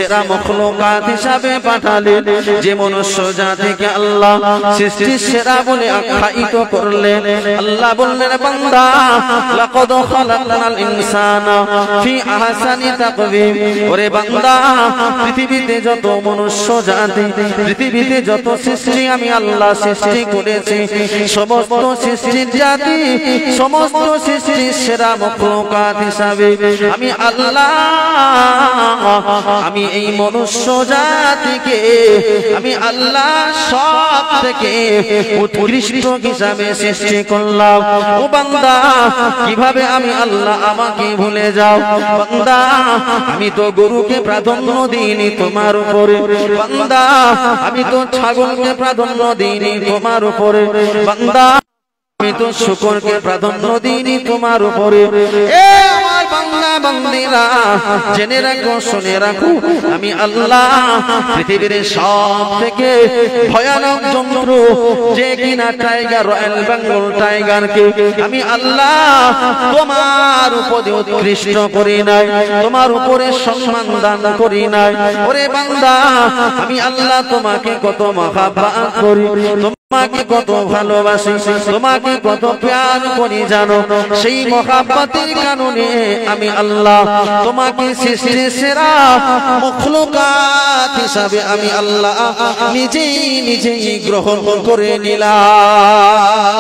সেরা মখলুকাত হিসাবে পাঠালেন, যে মনুষ্য জাতিকে আল্লাহ সৃষ্টির সেরা বলে আখ্যায়িত করলেন। আল্লাহ বললেন, বান্দা লাকাদ খালাকনাল ইনসানা ফি আহসানি তাকওয়িম। ওরে বান্দা, পৃথিবীতে যত মনুষ্য জাতি, পৃথিবীতে যত সৃষ্টি আমি আল্লাহ সৃষ্টি করেছি, সমস্ত সৃষ্টির জাতি, সমস্ত সৃষ্টির সেরা মখলুকাত হিসাবে আমি আল্লাহ, আমি এই মনুষ্য জাতিকে আমি আল্লাহ সব থেকে উৎকৃষ্ট হিসাবে সৃষ্টি করলাম। ও বান্দা, কিভাবে আমি আল্লাহ আমাকে ভুলে যাও? বান্দা, আমি তো গরুকে প্রাধান্য দিইনি তোমার উপরে। বান্দা, আমি তো ছাগলকে প্রাধান্য দিইনি তোমার উপরে। বান্দা, আমি তো শুকরকে প্রাধান্য দিইনি তোমার উপরে। এ আমার বান্দা বান্দীরা, জেনে রাখো, শুনে রাখো, আমি আল্লাহ পৃথিবীর সব থেকে ভয়ানক জন্তু, যে কিনা টাইগার, রয়্যাল বেঙ্গল টাইগারকে আমি আল্লাহ তোমার উপরে উৎকৃষ্ট করি নাই, তোমার উপরে সম্মান দান করি নাই। ওরে বান্দা, আমি আল্লাহ তোমাকে কত মহাব্বত করি, তোমাকে কত ভালোবাসি, তোমাকে কত প্যার করি জানো? সেই মহাব্বতের কারণে আমি আল্লাহ তোমাকে সৃষ্টির সেরা মখলুকাত হিসাবে আমি আল্লাহ নিজেই গ্রহণ করে নিলাম।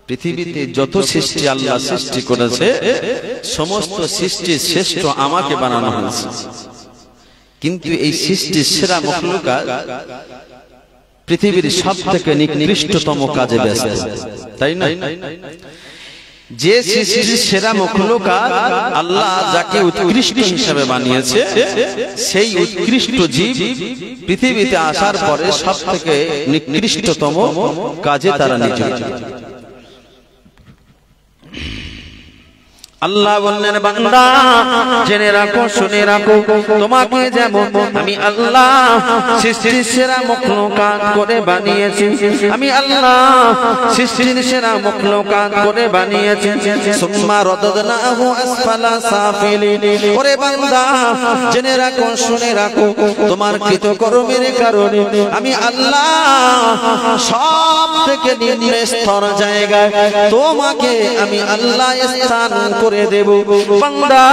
পৃথিবীতে যত সৃষ্টি আল্লাহ সৃষ্টি করেছে, সমস্ত সৃষ্টির শ্রেষ্ঠ আমাকে বানানো হয়েছে। কিন্তু এই সৃষ্টির সেরা মখলুকাত পৃথিবীর সব থেকে নিকৃষ্টতম কাজে ব্যস্ত, তাই না? যে সৃষ্টির সেরা মখলুকাত আল্লাহ যাকে উৎকৃষ্ট হিসেবে বানিয়েছে, সেই উৎকৃষ্ট জীব পৃথিবীতে আসার পরে সব থেকে নিকৃষ্টতম কাজে তারা নিয়োজিত। আল্লাহ বললেন, বান্দা জেনে রাখো, শুনে রাখো, তোমাকে যেমন আমি আল্লাহ সৃষ্টির সেরা মখলুকাত করে বানিয়েছি, আমি আল্লাহ সৃষ্টির সেরা মখলুকাত করে বানিয়েছি। সুম্মা রাদাদনাহু আসফালা সাফিলিন। ওরে বান্দা, জেনে রাখো, শুনে রাখো, তোমার কৃতকর্মের কারণে আমি আল্লাহ সব থেকে নিম্ন স্তর জায়গায় তোমাকে আমি আল্লাহ স্থান করে দেব। বান্দা,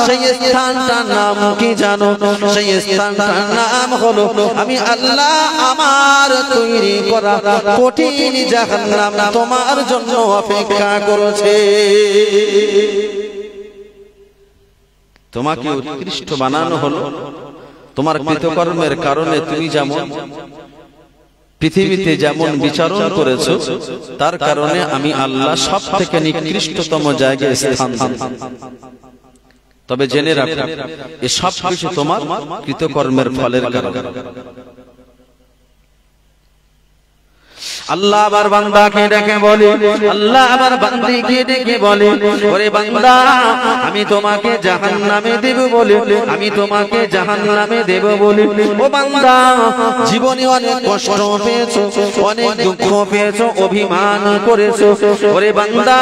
সেই স্থানটার নাম কি জানো? সেই স্থানটার নাম হলো আমি আল্লাহ আমার তৈরি করা কঠিন জাহান্নাম তোমার জন্য অপেক্ষা করেছে। তোমাকে উৎকৃষ্ট বানানো হলো তোমার কৃতকর্মের কারণে। তুমি যেমন পৃথিবীতে যেমন বিচারণ করেছো, তার কারণে আমি আল্লাহ সব থেকে নিকৃষ্টতম জায়গায় স্থান দিই। তবে জেনে রাখো, এ সব কিছু তোমার কৃতকর্মের ফলের কারণে। আল্লাহ আবার বান্দাকে ডেকে বলে, আল্লাহ আবার বান্দিকে ডেকে বলে, ওরে বান্দা, আমি তোমাকে জাহান্নামে দেব বলে, আমি তোমাকে জাহান্নামে দেব বলে। ও বান্দা, জীবনে অনেক কষ্ট পেয়েছো, অনেক দুঃখ পেয়েছো, অভিমান করেছো। ওরে বান্দা,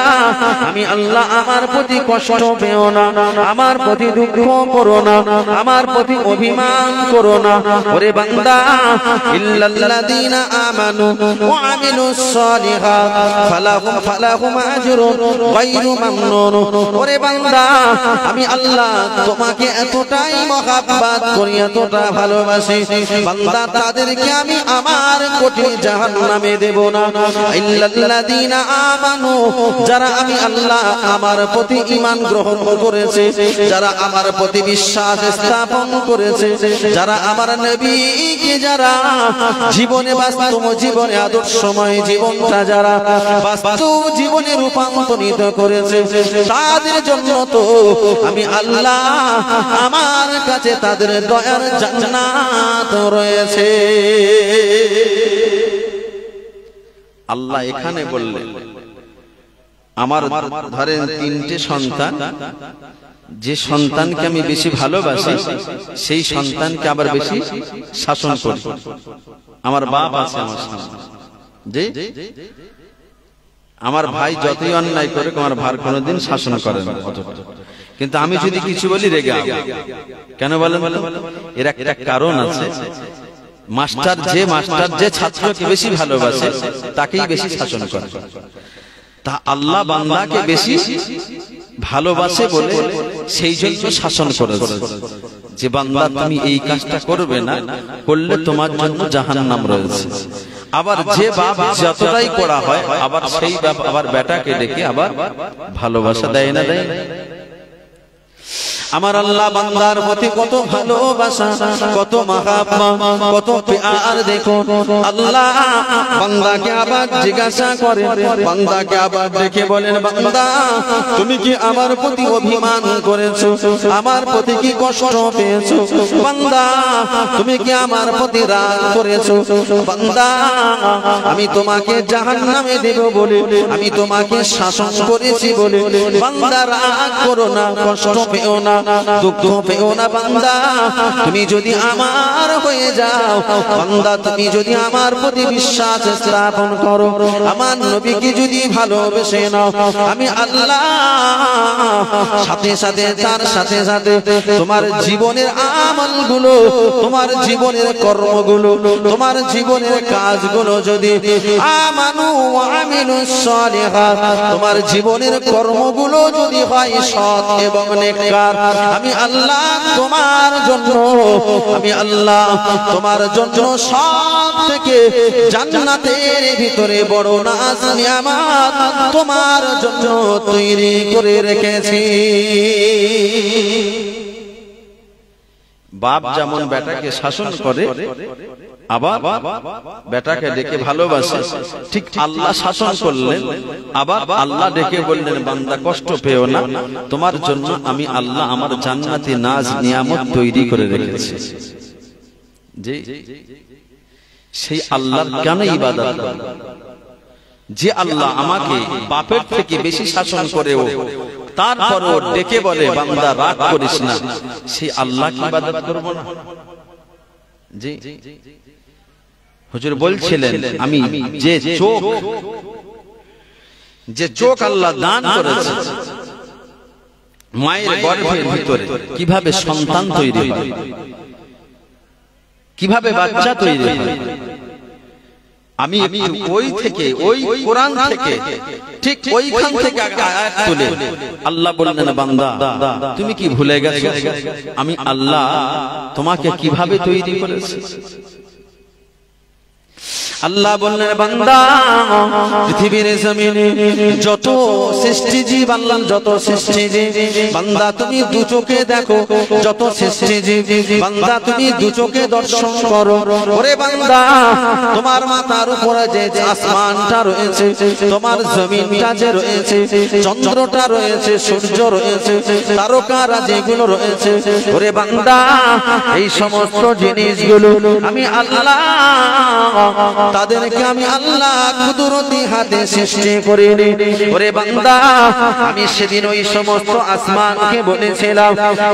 আমি আল্লাহ আমার প্রতি কষ্ট পেও না, আমার প্রতি দুঃখ করো না, আমার প্রতি অভিমান করো না। ওরে বান্দা, ইল্লাল্লাযীনা আমানু وعملوا الصالحات فلهم أجر غير ممنون। ওরে বান্দা, আমি আল্লাহ তোমাকে এতটাই মহব্বত করি, এতটা ভালোবাসি, বান্দা তাদেরকে আমি আমার কঠিন জাহান্নামে দেব না। ইল্লাল্লাযীনা আমানু, যারা আমি আল্লাহ আমার প্রতি ঈমান গ্রহণ করেছে, যারা আমার প্রতি বিশ্বাস স্থাপন করেছে, যারা আমার নবীকে যারা জীবনে বাস্তব জীবনে আদর্শময় জীবনটা যারা বাস্তব জীবনে রূপান্তরিত করেছে, তাদের জন্য তো আমি আল্লাহ আমার কাছে তাদের দয়ার জান্নাত রয়েছে। আল্লাহ এখানে বললেন, আমার ধরেন তিনটে সন্তান, যে সন্তানকে আমি বেশি ভালোবাসি সেই সন্তানকে আবার বেশি শাসন করি। আমার বাপ আছে আমার সামনে, যে আমার ভাই যতই অন্যায় করে আমার ভাই কোনোদিন শাসন করে না, কিন্তু আমি যদি কিছু বলি রেগে যাবে। কেন বলেন? এর একটা কারণ আছে। মাস্টার যে ছাত্রকে বেশি ভালোবাসে তাকেই বেশি শাসন করে। তা আল্লাহ বান্দাকে বেশি ভালোবাসে বলে সেই জন্য শাসন করেছে যে বান্দা তুমি এই কাজটা করবে না, করলে তোমার জন্য জাহান্নাম রয়েছে। আবার যে বাপ যতটাই করা হয় আবার সেই বাপ আবার বেটাকে ডেকে আবার ভালোবাসা দেয় না, দেয় না। আমার আল্লাহ বান্দার প্রতি কত ভালোবাসা, কত মাহাব্বত, কত প্যার। দেখো আল্লাহ বান্দাকে আবার জিজ্ঞাসা করে, বান্দাকে আবার দেখে বলেন, বান্দা তুমি কি আমার প্রতি অভিমান করেছো? আমার প্রতি কি কষ্ট পেয়েছো? বান্দা তুমি কি আমার প্রতি রাগ করেছো? বান্দা আমি তোমাকে জাহান্নামে দেব বলে আমি তোমাকে শাসন করেছি বলে বান্দা রাগ করো না, কষ্ট পেও না, দুঃখ পেও না। বান্দা তুমি যদি আমার হয়ে যাও, বান্দা তুমি যদি আমার প্রতি বিশ্বাস স্থাপন করো, আমার নবীকে যদি ভালোবেসে নাও, আমি আল্লাহ সাথে সাথে তার সাথে সাথে তোমার জীবনের আমলগুলো, তোমার জীবনের কর্মগুলো, তোমার জীবনের কাজগুলো যদি আমানু ওয়া আমিলুস সালিহাত, তোমার জীবনের কর্মগুলো যদি হয় সৎ এবং নেককার, আমি আল্লাহ তোমার জন্য, আমি আল্লাহ তোমার জন্য সব থেকে জান্নাতের ভিতরে বড় নাজ নিয়ামত তোমার জন্য তৈরি করে রেখেছি। বাপ যেমন বেটাকে শাসন করে আবার বেটাকে ডেকে ভালোবাসে, ঠিক আল্লাহ শাসন করলেন, আবার আল্লাহ ডেকে বললেন, বান্দা কষ্ট পেও না, তোমার জন্য আমি আল্লাহ আমার জান্নাতি নাজ নিয়ামত তৈরি করে রেখেছি। যে সেই আল্লাহর কেন ইবাদত করব? যে আল্লাহ আমাকে বাপের থেকে বেশি শাসন করেও তারপরও ডেকে বলে, বান্দা রাগ করিস না, সেই আল্লাহকে ইবাদত করব না? জি হুজুর বলছিলেন, আমি যে চোখ আল্লাহ দান করেছে, মায়ের গর্ভের ভিতরে কিভাবে সন্তান তৈরি হয়, কিভাবে বাচ্চা তৈরি হয়, আমি ওই থেকে, ওই কোরআন থেকে, ঠিক ওইখান থেকে আয়াত তুলে আল্লাহ বললেন, বান্দা তুমি কি ভুলে গেছো আমি আল্লাহ তোমাকে কিভাবে তৈরি করেছি? আল্লাহ বললেন, বান্দা পৃথিবীর জমিনে যত সৃষ্টিজীব, আল্লাহ যত সৃষ্টিজীব, বান্দা তুমি দু চোখে দেখো, যত সৃষ্টিজীব, বান্দা তুমি দু চোখে দর্শন করো। ওরে বান্দা তোমার মাথার উপরে যে আসমানটা রয়েছে, তোমার জমিনটা যে রয়েছে, চন্দ্রটা রয়েছে, সূর্য রয়েছে, তারকারা যেগুলো রয়েছে, ওরে বান্দা এই সমস্ত জিনিসগুলো আমি আল্লাহ তাদেরকে আমি আল্লাহ কুদরতি হাতে সৃষ্টি করিনি। ওরে বান্দা আমি সেদিন ওই সমস্ত আসমানকে বলেছিলাম,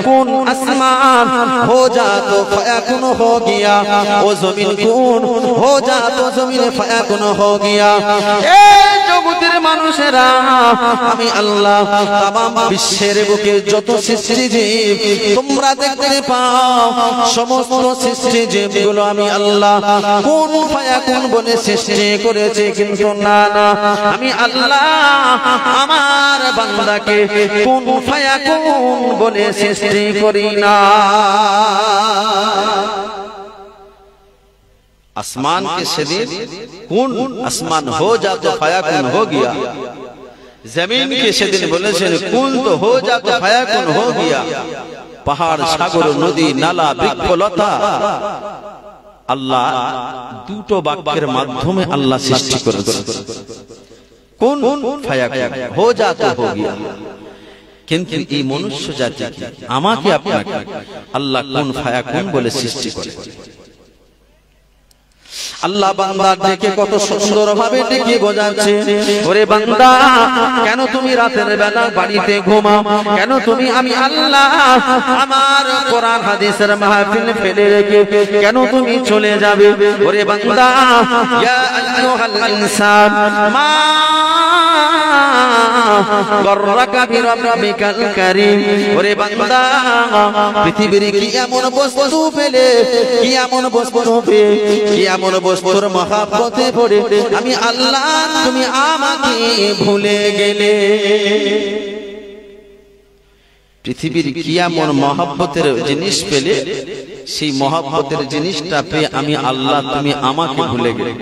কোন আসমান হো যা তো ফায়াকুন হো গিয়া, ও জমিন কোন হো যা তো জমিন ফায়াকুন হো গিয়া। এই জগতের মানুষেরা আমি আল্লাহ তামাম বিশ্বের বুকে যত সৃষ্টিজীব তোমরা দেখতে পাও, সমস্ত সৃষ্টিজীবগুলো আমি আল্লাহ কোন ফায়াকুন বলে সৃষ্টি করেছে। কিন্তু না না, আমি আল্লাহ আমার বান্দাকে কোন ফায়াকুন বলে সৃষ্টি করি না। आसमान के शरीर कौन आसमान हो जा तो फायाकुन हो गया, जमीन के शरीर बोले कौन तो हो जा तो फायाकुन हो गया। पहाड़ सागर नदी नाला बृक्षलता আল্লাহ দুটো বাক্যের মাধ্যমে আল্লাহ সৃষ্টি করেছেন, কোন ফায়াকুন হো যা তো হো গিয়া। কিন্তু এই মনুষ্য জাতিকে আমাকে আপনাকে আল্লাহ কোন ফায়াকুন বলে সৃষ্টি করেছেন। আল্লাহ বান্দার ডেকে কত সুন্দর ভাবে ডেকে বোঝাচ্ছে, ওরে বান্দা কেন তুমি রাতের বেলা বাড়িতে ঘুমাও, কেন তুমি আমি আল্লাহ আমার কোরআন হাদিসের মাহফিল ফেলে রেখে কেন তুমি চলে যাবে? ওরে বান্দা ইয়া আইয়ুহাল ইনসান মা গররাকা বিরাব্বিকাল কারীম। ওরে বান্দা, পৃথিবীর কি এমন বস্তু পেলে, কি এমন বস্তু পেয়ে, কি এমন বস্তুর মহব্বতে পড়ে আমি আল্লাহ তুমি আমাকে ভুলে গেলে? পৃথিবীর কি এমন মহব্বতের জিনিস পেলে সেই মহব্বতের জিনিসটা পেয়ে আমি আল্লাহ তুমি আমাকে ভুলে গেলে?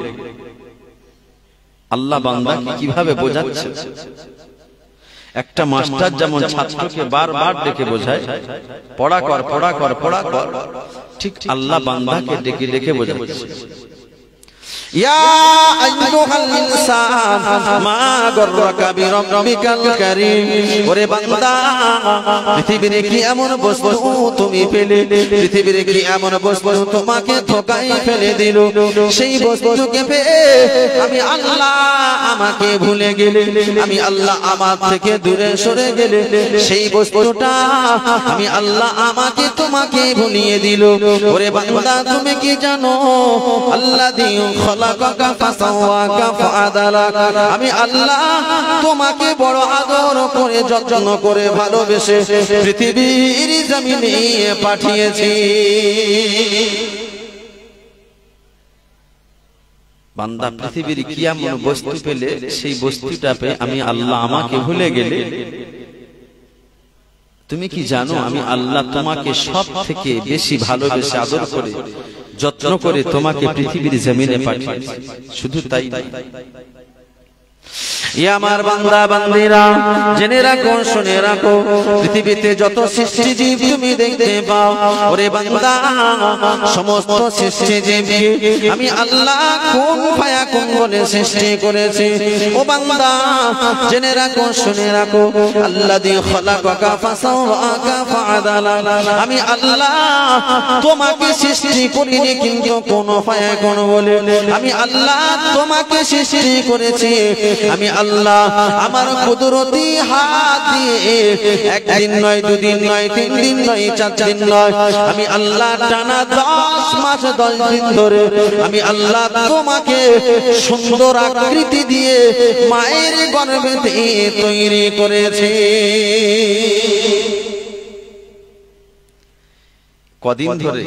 আল্লাহ বান্দাকে কিভাবে বোঝাচ্ছে? একটা মাস্টার যেমন ছাত্রকে বারবার ডেকে বোঝায়, পড়া কর পড়া কর পড়া কর, ঠিক আল্লাহ বান্দাকে ডেকে ডেকে বোঝাচ্ছে, ইয়া আইয়ুহাল ইনসান মা গররাকা বিরাব্বিকাল কারীম। ওরে বান্দা, পৃথিবীর কি এমন বস্তু তুমি পেলে, পৃথিবীর কি এমন বস্তু তোমাকে ধোঁকায় ফেলে দিল, সেই বস্তুকে পেয়ে আমি আল্লাহ আমাকে ভুলে গেলে, আমি আল্লাহ আমার থেকে দূরে সরে গেলে, সেই বস্তুটা আমি আল্লাহ আমাকে তোমাকে ভুলিয়ে দিল। ওরে বান্দা, তুমি কি জানো আল্লাযী খালাকাকা ফাসাওয়াকা ফাআদালাক, আমি আল্লাহ তোমাকে বড় আদর করে যত্ন করে ভালোবেসে পৃথিবীর জমিনে পাঠিয়েছি। বান্দা, পৃথিবীর কি এমন বস্তু পেলে সেই বস্তুটা পেয়ে আমি আল্লাহ আমাকে ভুলে গেলে? তুমি কি জানো আমি আল্লাহ তোমাকে সব থেকে বেশি ভালোবেসে আদর করে যত্ন করে তোমাকে পৃথিবীর জমিনে পাঠিয়েছি। শুধু তাই না, আমার বান্দা বান্দিরা জেনে রাখো, শুনে রাখো, পৃথিবীতে যত সৃষ্টি জীব তুমি দেখতে পাও, ওরে বান্দা, সমস্ত সৃষ্টি জীবকে আমি আল্লাহ কুন ফায়াকুন বলে সৃষ্টি করেছি। ও বান্দা, জেনে রাখো, শুনে রাখো, আল্লাযী খালাকাকা ফাসাওয়াকা ফাআদালাক, আমি আল্লাহ তোমাকে সৃষ্টি করিনি কিন্তু কোন ফায়াকুন বলে আমি আল্লাহ তোমাকে সৃষ্টি করেছি। আমি আল্লাহ আমার কুদরতি হাত দিয়ে একদিন নয়, দুদিন নয়, 3 দিন নয়, 4 দিন নয়, আমি আল্লাহ টানা 10 মাস 10 দিন ধরে আমি আল্লাহ তোমাকে সুন্দর আকৃতি দিয়ে মায়ের গর্ভে তৈরি করেছি। কদিন ধরে?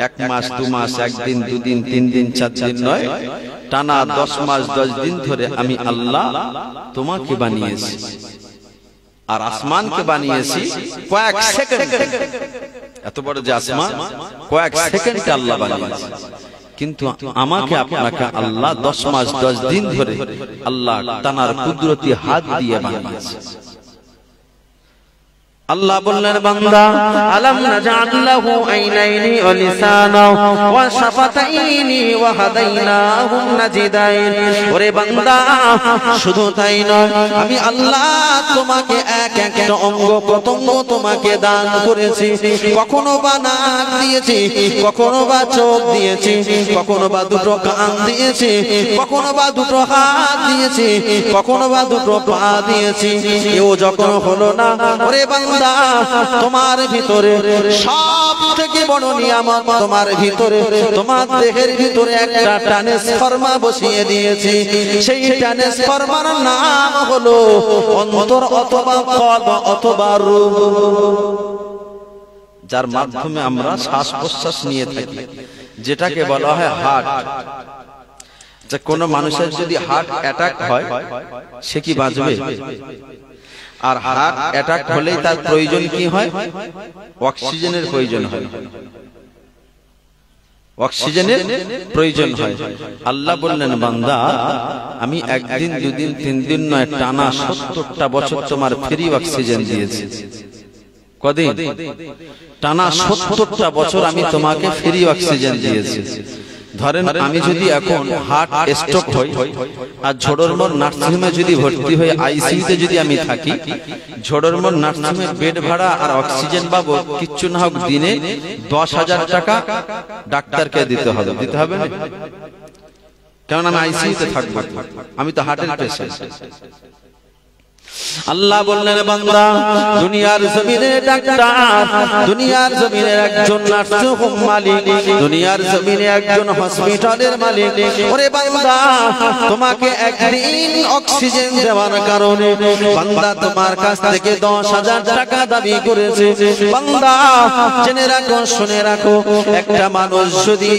1 মাস, 2 মাস, 1 দিন, 2 দিন, 3 দিন, 4 দিন নয়, টানা 10 মাস 10 দিন ধরে আমি আল্লাহ তোমাকে বানিয়েছি। আর আসমানকে বানিয়েছি কয়েক সেকেন্ড। এত বড় যে আসমান, কয়েক সেকেন্ডে আল্লাহ বানিয়েছে। কিন্তু আমাকে আপনাকে আল্লাহ 10 মাস 10 দিন ধরে আল্লাহ তানার কুদরতি হাত দিয়ে বানিয়েছে। আল্লাহ বললেন, বান্দা, আলাম নাজআল লাহু আইনাইনি ওয়া লিসানাও ওয়া শাফাতাইনি ওয়া হাদাইনাহুম নাজিদাইন। ওরে বান্দা, শুধু তাই নয়, আমি আল্লাহ তোমাকে এক একটা অঙ্গ প্রত্যঙ্গ তোমাকে দান করেছি। কখনো বা নাক দিয়েছি, কখনো বা চোখ দিয়েছি, কখনো বা 2টো কান দিয়েছি, কখনো বা 2টো হাত দিয়েছি, কখনো বা 2টো পা দিয়েছি। এও যখন হলো না, ওরে বান্দা, তোমার ভিতরে সব থেকে বড় নিয়ামত, তোমার ভিতরে, তোমার দেহের ভিতরে একটা ট্রান্সফরমার বসিয়ে দিয়েছি। সেই ট্রান্সফরমার নাম হলো অন্তর অথবা কলব অথবা রূহ, যার মাধ্যমে আমরা শ্বাস প্রশ্বাস নিয়ে থাকি, যেটাকে বলা হয় হার্ট। যে কোনো মানুষের যদি হার্ট অ্যাটাক হয়, সে কি বাঁচবে? আর হার্ট অ্যাটাক হলেই তার প্রয়োজন কি হয়? অক্সিজেনের প্রয়োজন হয়, অক্সিজেনের প্রয়োজন হয়। আল্লাহ বললেন, বান্দা, আমি 1 দিন, 2 দিন, 3 দিন নয়, টানা 70টা বছর তোমার ফ্রি অক্সিজেন দিয়েছি। কদিন? টানা 70টা বছর আমি তোমাকে ফ্রি অক্সিজেন দিয়েছি। ধরেন আমি যদি এখন হার্ট স্ট্রোক হই আর ঝোড়রমোড় নার্সিংহোমে যদি ভর্তি হয়ে আইসিইউতে যদি আমি থাকি, ঝোড়রমোড় নার্সিংহোমে বেড ভাড়া আর অক্সিজেন পাবো, কিচ্ছু না হোক দিনে 10,000 টাকা ডাক্তারকে দিতে হবে। দিতে হবে না? কারণ আমি আইসিইউতে থাকবো, আমি তো হার্টের পেশেন্ট। আল্লাহ বললেন বান্দা দুনিয়ার জমিনে ডাক্তার, দুনিয়ার জমিনে একজন নার্সিং হোম মালিক, দুনিয়ার জমিনে একজন হসপিটালের মালিক। ওরে বান্দা তোমাকে একদিন অক্সিজেন দেওয়ার কারণে বান্দা তোমার কাছ থেকে 10,000 টাকা দাবি করেছে। বান্দা জেনে রাখো, শুনে রাখো, একটা মানুষ যদি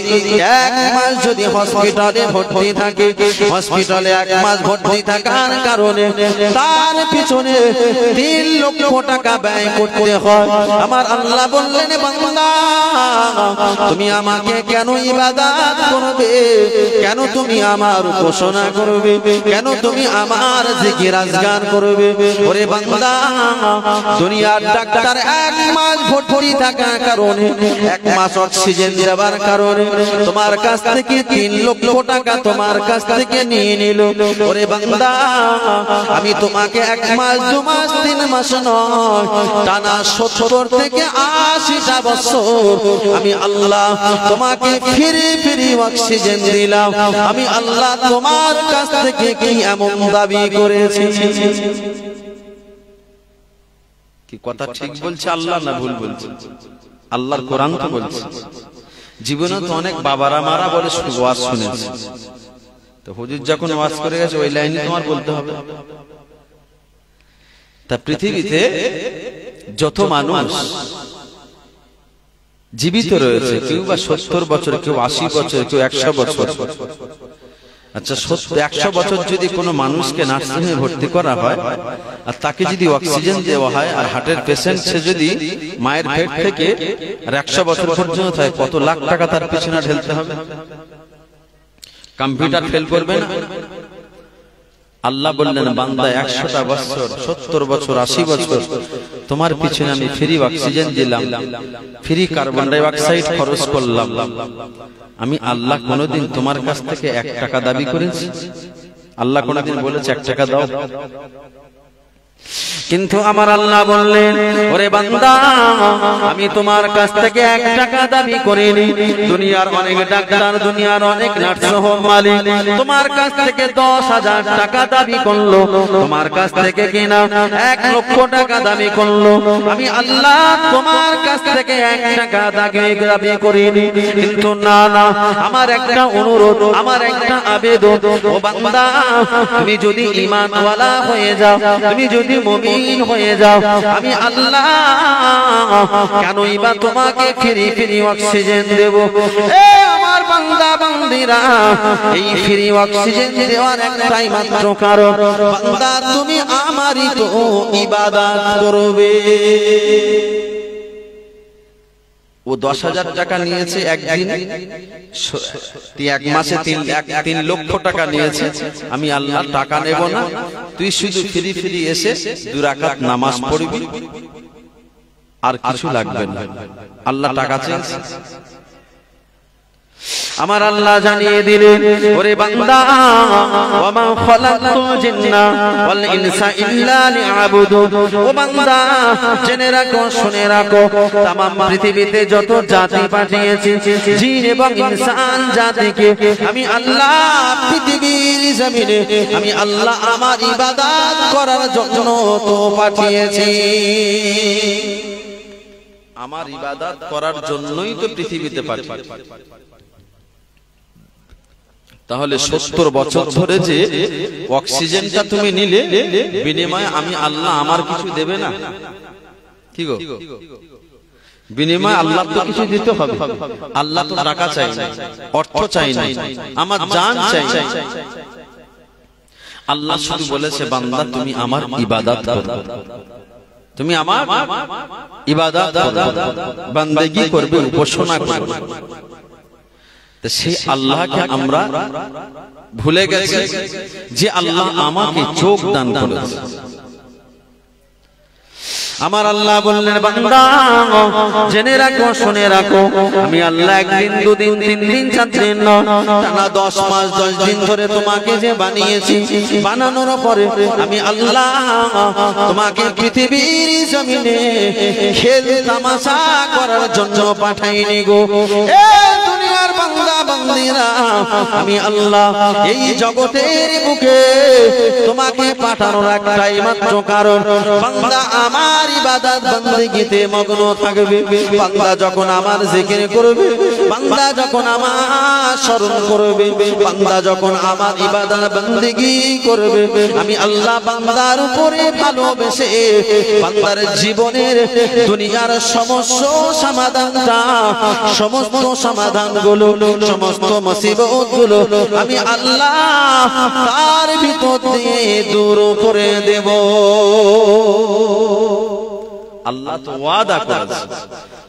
1 মাস যদি হসপিটালে ভর্তি থাকে, হসপিটালে 1 মাস ভর্তি থাকার কারণে তার পিছনে 3 লক্ষ টাকা ব্যয় করতে হয়। আমার আল্লাহ বললেন বান্দা তুমি আমাকে কেন ইবাদত করবে, কেন তুমি আমার উপাসনা করবে, কেন তুমি আমার জিকির আজগার করবে? ওরে বান্দা দুনিয়ার ডাক্তার 1 মাস ভর্তি থাকার কারণে, 1 মাস অক্সিজেন দেওয়ার কারণে তোমার কাছ থেকে 3 লক্ষ টাকা তোমার কাছ থেকে নিয়ে নিল। ওরে বান্দা আমি তোমাকে 1 মাস 2 মাস 3 মাস নয়, টানা 70 থেকে 80টা বছর আমি আল্লাহ তোমাকে ফিরে ফিরে অক্সিজেন দিলাম। আমি আল্লাহ তোমার কাছ থেকে কি এমন দাবি করেছি? কি কথা ঠিক বলছে আল্লাহ না ভুল বলছে? আল্লাহর কোরআন তো বলছে। জীবনে তো অনেক বাবারা মারা বলে ওয়াজ শুনেছে, তো হুজুর যখন ওয়াজ করে গেছে ওই লাইনই তোমার বলতে হবে। তা পৃথিবীতে যত মানুষ জীবিত রয়েছে, কেউ বা 70 বছর, কেউ 80 বছর, কেউ 100 বছর। আচ্ছা 100 বছর যদি কোনো মানুষকে নার্সিং হোমে ভর্তি করা হয় আর তাকে যদি অক্সিজেন দেওয়া হয়, আর হার্টের পেশেন্ট সে যদি মায়ের পেট থেকে আর 100 বছর পর্যন্ত হয়, কত লাখ টাকা তার পিছনে ঢেলতে হবে? কম্পিউটার ফেল করবে না? আল্লাহ বললেন বান্দা 100টা বছর, 70 বছর, 80 বছর তোমার পিছনে আমি ফ্রি অক্সিজেন দিলাম, ফ্রি কার্বন ডাই অক্সাইড খরচ করলাম। আমি আল্লাহ কোনোদিন তোমার কাছ থেকে 1 টাকা দাবি করেছি? আল্লাহ কোনোদিন বলেছে 1 টাকা দাও? কিন্তু আমার আল্লাহ বললেন ওরে বান্দা আমি তোমার কাছ থেকে 1 টাকা দাবি করিনি। দুনিয়ার অনেক ডাক্তার, দুনিয়ার অনেক নার্সিং হোম মালিক তোমার কাছ থেকে 10,000 টাকা দাবি করলো, তোমার কাছ থেকে কিনা 1 লক্ষ টাকা দাবি করলো। আমি আল্লাহ তোমার কাছ থেকে 1 টাকা দাবি করিনি। কিন্তু না না, আমার একটা অনুরোধ, আমার একটা আবেদন, ও বান্দা তুমি যদি ঈমানওয়ালা হয়ে যাও, তুমি যদি মুমিন হয়ে যাও, আমি আল্লাহ কেনই বা তোমাকে ফ্রি ফ্রি অক্সিজেন দেব? এ আমার বান্দা বান্দিরা, এই ফ্রি অক্সিজেন দেওয়ার একটাই মাত্র কারণ, বান্দা তুমি আমারই তো ইবাদত করবে। ও 10,000 টাকা নিয়েছে একদিন, 1 মাসে 3 লক্ষ টাকা নিয়েছে। আমি আল্লাহ টাকা নেব না, তুই শুধু ফ্রি ফ্রি এসে 2 রাকাত নামাজ পড়বি, আর কিছু লাগবে না। আল্লাহ টাকা চেয়েছে। আমার আল্লাহ জানিয়ে দিলেন ওরে বান্দা ওয়া মা খালাকতুল জিন্না ওয়াল ইনসা ইল্লা লিয়াবুদুন। ও বান্দা জেনে রাখো, শুনে রাখো, तमाम পৃথিবীতে যত জাতি পাঠিয়েছি, জিন এবং ইনসান জাতিকে আমি আল্লাহ পৃথিবীর জমিনে আমি আল্লাহ আমার ইবাদত করার জন্য তো পাঠিয়েছি। আমার ইবাদত করার জন্যই তো পৃথিবীতে পাঠিয়েছি। তাহলে 70 বছর ধরে যে অক্সিজেনটা তুমি নিলে, বিনিময়ে আমি আল্লাহ আমার কিছু দেবে না? কি গো, বিনিময়ে আল্লাহ তো কিছু দিতে হবে। আল্লাহ তো টাকা চাই না, অর্থ চাই না, আমার জান চাই। আল্লাহ শুধু বলেছে বান্দা তুমি আমার ইবাদত করো, তুমি আমার ইবাদত করবে, বান্দেগি করবে, উপাসনা করবে। তো সেই আল্লাহকে আমরা ভুলে গেছি যে আল্লাহ আমাকে চোখ দান করেছে। আমার আল্লাহ বললেন বান্দা জেনে রাখো, শুনে রাখো, আমি আল্লাহ 1 দিন 2 দিন 3 দিন 4 দিন নয়, টানা 10 মাস 10 দিন ধরে তোমাকে যে বানিয়েছি, বানানোর পরে আমি আল্লাহ তোমাকে পৃথিবীর জমিনে খেল তামাশা করার জন্য পাঠাইনি গো। এ দুনিয়ার বান্দা বান্দিরা, আমি আল্লাহ এই জগতের বুকে তোমাকে পাঠানোর একটাই মাত্র কারণ, বান্দা আমার ইবাদত বন্দেগীতে মগ্ন থাকবে, বান্দা যখন আমার জিকির করবে, বান্দা যখন আমার স্মরণ করবে, বান্দা যখন আমার ইবাদত বন্দেগী করবে, আমি আল্লাহ বান্দার উপরে ভালোবেসে বান্দার জীবনের দুনিয়ার সমস্ত সমাধানটা, সমস্ত সমাধানগুলো, সমস্ত মুসিবতগুলো আমি আল্লাহ তার ভিতর দিয়ে দূর করে দেব। আল্লাহ তো ওয়াদা করেছে,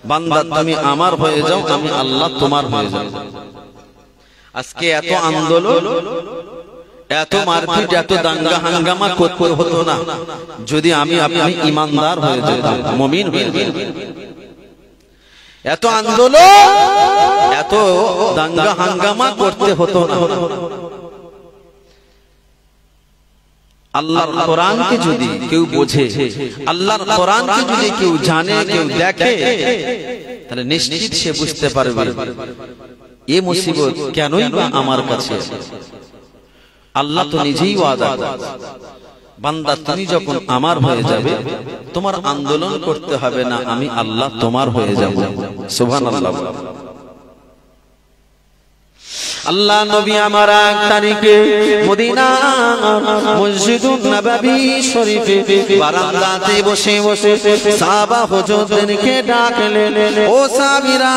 বান্দা তুমি আমার হয়ে যাও, আমি আল্লাহ তোমার হয়ে যাব। আজকে এত আন্দোলন, এত মারপিট, এত দাঙ্গা হাঙ্গামা করতে হতো না যদি আমি আপনি ইমানদার হয়ে যেতাম, মুমিন হয়ে যেতাম। এত আন্দোলন, এত দাঙ্গা হাঙ্গামা করতে হতো না। আল্লাহর কোরআনকে যদি কেউ বোঝে, আল্লাহর কোরআনকে যদি কেউ জানে, কেউ দেখে, তাহলে নিশ্চিত সে বুঝতে পারবে এই মুসিবত কেনই বা আমার কাছে। আল্লাহ তো নিজেই ওয়াদা করেছে, বান্দা তুমি যখন আমার হয়ে যাবে তোমার আন্দোলন করতে হবে না, আমি আল্লাহ তোমার হয়ে যাব। সুবহানাল্লাহ। আল্লাহ নবী আমার 1 তারিখে মদিনা মসজিদুন নববী শরীফে বারান্দাতে বসে বসে সাহাবা হুজুরদেরকে ডাকলেন, ও সাহাবীরা,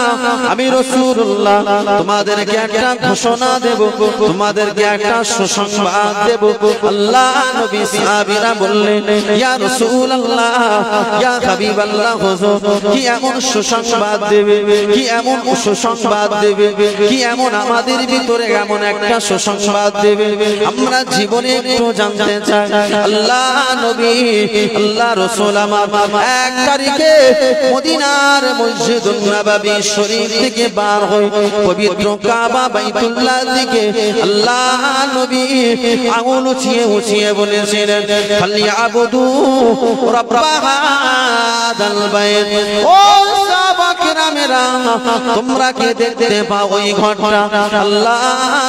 আমি রাসূলুল্লাহ তোমাদেরকে একটা ঘোষণা দেব, তোমাদেরকে একটা সুসংবাদ দেব। আল্লাহ নবী সাহাবীরা বললেন, ইয়া রাসূলুল্লাহ, ইয়া হাবিবাল্লাহ, হুজুর কি এমন সুসংবাদ দেবে, কি এমন সুসংবাদ দেবে, কি এমন আমাদের ভিতরে এমন একটা সুসংবাদ দেবে, আমরা জীবনে একটু জানতে চাই। আল্লাহ নবী, আল্লাহ রাসূল আমার 1 তারিখে মদিনার মসজিদুন নববী শরীফ থেকে বার হয়ে পবিত্র কাবা বাইতুল্লাহ দিকে আল্লাহ নবী আঙুল উঁচিয়ে উঁচিয়ে বলেছিলেন, ফালিয়াবুদু রাব্ব হাযাল বাইত। ও সাহাবা কিরামেরা, তোমরা কি দেখতে পাও ওই ঘরটা? আল্লাহ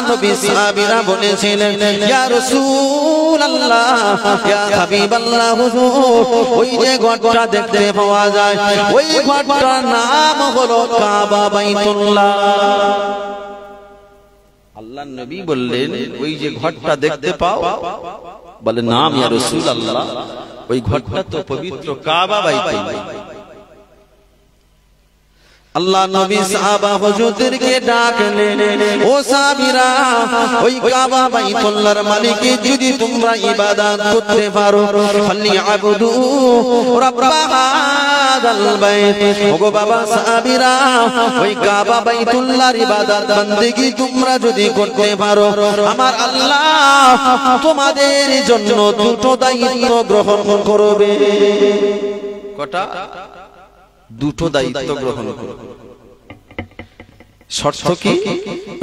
নবী সাহাবীরা বলেছিলেন, ইয়া রাসূলুল্লাহ, ইয়া হাবিবাল্লাহ, হুজুর ওই যে ঘরটা দেখতে পাওয়া যায়, ওই ঘরটার নাম হলো কাবা বাইতুল্লাহ। আল্লাহ নবী বললেন, ওই যে ঘরটা দেখতে পাও, বলে নাম ইয়া রাসূলুল্লাহ, ওই ঘরটা তো পবিত্র কাবা বাইতুল্লাহ। আল্লাহ নবী সাহাবা হুজুরদেরকে ডাকলেন, ও সাহাবীরা, ওই কাবা বাইতুল্লাহর মালিককে যদি তোমরা ইবাদত করতে পারো, ফালিয়াবুদু রাব্ব হাযাল বাইত। ওগো বাবা সাহাবীরা, ওই কাবা বাইতুল্লাহর ইবাদত বندگی তোমরা যদি করতে পারো, আমার আল্লাহ তোমাদের জন্য দুটো দায়িত্ব গ্রহণ করবে। কটা? দুটো দায়িত্ব গ্রহণ করবে। শর্ত কি?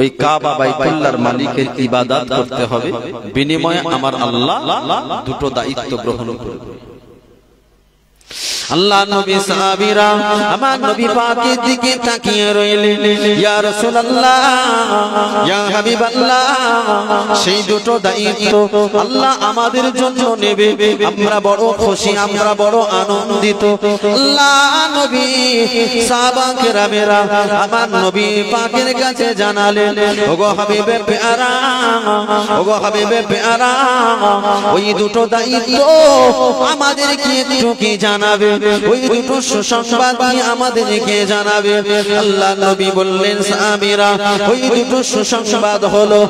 ওই কাবা বাইতুল্লাহর মালিকের ইবাদত করতে হবে, বিনিময়ে আমার আল্লাহ দুটো দায়িত্ব গ্রহণ করবে। আল্লাহ নবী সাহাবীরা আমার নবী পাকের দিকে তাকিয়ে রইলেন, ইয়া রাসূলুল্লাহ, ইয়া হাবিবাল্লাহ, সেই দুটো দায়িত্ব আল্লাহ আমাদের জন্য নেবে, আমরা বড় খুশি, আমরা বড় আনন্দিত। আল্লাহ নবী সাহাবা কেরামেরা আমার নবী পাকের কাছে জানালেন, ওগো হাবিবে পেয়ারা, ওগো হাবিবে পেয়ারা, ওই দুটো দায়িত্ব আমাদেরকে একটু কি জানাবে, ওই দুটো সুসংবাদ আমাদেরকে জানাবে। আল্লাহ নবী বললেন, সাহাবীরা, ওই দুটো সুসংবাদ হলো,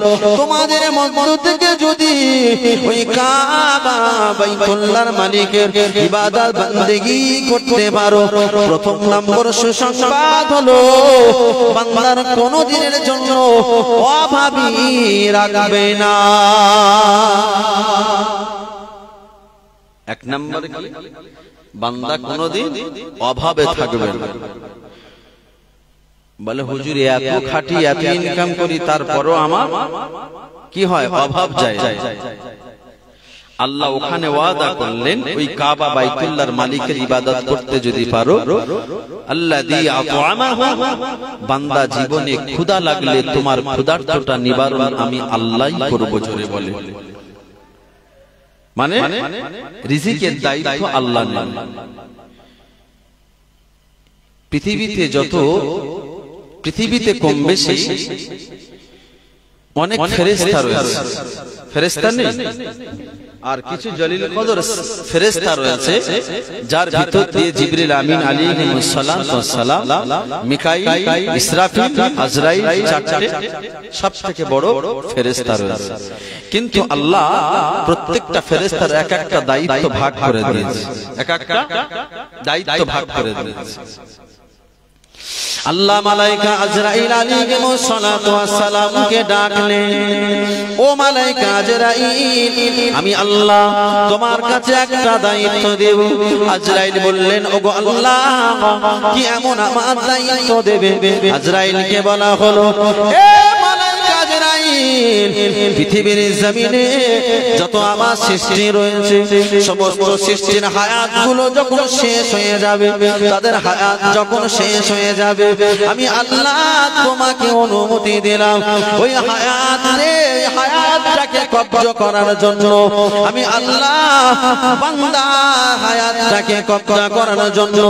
তোমাদের মধ্য থেকে যদি ওই কাবা বাইতুল্লাহর মালিকের ইবাদত বندگی করতে পারো, প্রথম নম্বর সুসংবাদ হলো বান্দার কোন দিনের জন্য অভাবী রাখবে না। এক নম্বর কি? বান্দা কোনদিন অভাবে থাকবে না। বলে হুজুর এত খাটি, এত ইনকাম করি, তারপরও আমার কি হয়? অভাব যায়। আল্লাহ ওখানে ওয়াদা করলেন ওই কাবা বাইতুল্লাহর মালিকের ইবাদত করতে যদি পারো, আল্লাযী আত'আমাহু, বান্দা জীবনে ক্ষুধা লাগলে তোমার ক্ষুধার্তটা নিবারণ আমি আল্লাহই করব। জোরে বলে, মানে রিজিকের দায়িত্ব আল্লাহ নেন। পৃথিবীতে কম বেশি অনেক ফেরেশতা রয়েছে, ফেরেশতা নেই আর কিছু জলিল কদর ফেরেশতা রয়েছে, যার ভিতর দিয়ে জিবরিল আমিন আলাইহিস সালাম, মিকাইল, ইসরাফিল, আজরাইল, চারটে সবথেকে বড় ফেরেশতা রয়েছে। কিন্তু আল্লাহ প্রত্যেকটা ফেরেশতার এক একটা দায়িত্ব ভাগ করে দিয়েছে, এক একটা দায়িত্ব ভাগ করে দিয়েছে। আল্লাহ মালাইকা আজরাইল আলাইহিস সালাতু ওয়াস সালামকে ডাকলেন, ও মালাইকা আজরাইল, আমি আল্লাহ তোমার কাছে একটা দায়িত্ব দেব। আজরাইল বললেন, ওগো আল্লাহ, কি এমন আমার দায়িত্ব দেবে? আজরাইলকে বলা হলো, এ মালাইকা আজরাইল, পৃথিবীর জমিনে যত আমার সৃষ্টি রয়েছে, সমস্ত সৃষ্টির হায়াতগুলো যখন শেষ হয়ে যাবে, তাদের হায়াত যখন শেষ হয়ে যাবে, আমি আল্লাহ তোমাকে অনুমতি দিলাম ওই হায়াতটাকে কব্জ করার জন্য। আমি আল্লাহ বান্দা হায়াতটাকে কব্জা করার জন্য,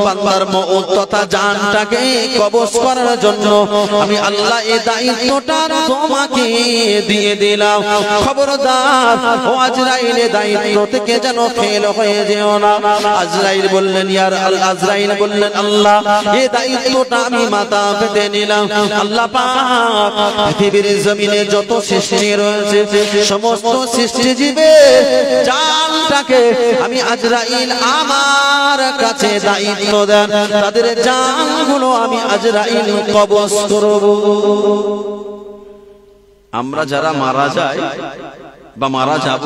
বান্দার মউত তথা জানটাকে কবজ করার জন্য আমি আল্লাহ এই দায়িত্বটা তোমাকে দিয়ে দিলাম। খবরদার ও আজরাইল, দায়িত্ব থেকে যেন ফেল হয়ে যেও না। আজরাইল বললেন, আজরাইল বললেন, আল্লাহ এই দায়িত্বটা আমি মাথা পেতে নিলাম। আল্লাহ পাক পৃথিবীর জমিনে যত সৃষ্টি রয়েছে, সমস্ত সৃষ্টিজীবের জানটাকে আমি আজরাইল আমার কাছে দায়িত্ব দেন, তাদের জানগুলো আমি আজরাইল কবজ করব। আমরা যারা মারা যাই বা মারা যাব,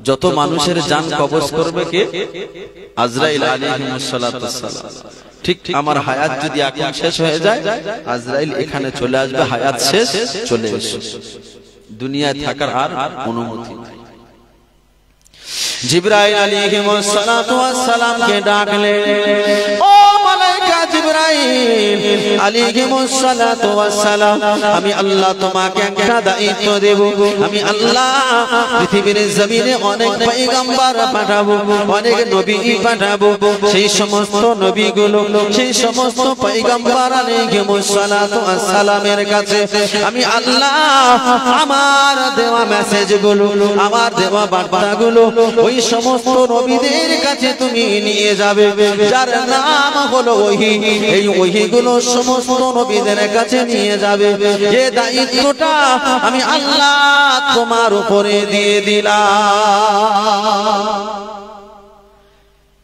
যত মানুষের জান কবজ করবে কে? আজরাইল আলাইহিস সালাতু ওয়াস সালাম। ঠিক আমার হায়াত যদি এখন শেষ হয়ে যায়, আজরাইল এখানে চলে আসবে, হায়াত শেষ, চলে এসো, দুনিয়ায় থাকার আর অনুমতি নাই। জিবরাইল আলাইহিস সালাতু ওয়াস সালামকে ডাকলেন, ও মালাইকা জিবরাইল আলাইহিস সালাতু ওয়াস সালাম, আমি আল্লাহ তোমাকে একটা দায়িত্ব দেব। আমি আল্লাহ পৃথিবীর জমিনে অনেক পয়গম্বর পাঠাবো, অনেক নবী পাঠাবো। সেই সমস্ত নবীগুলো, সেই সমস্ত পয়গম্বর আলাইহিস সালাতু ওয়াস সালামের কাছে আমি আল্লাহ আমার দেওয়া মেসেজগুলো, আমার দেওয়া বার্তাগুলো ওই সমস্ত নবীদের কাছে তুমি নিয়ে যাবে, যার নাম হলো ওহী। এই ওহীগুলো সমস্ত নবীদের কাছে নিয়ে যাবে। যে দায়িত্বটা আমি আল্লাহ তোমার উপরে দিয়ে দিলাম।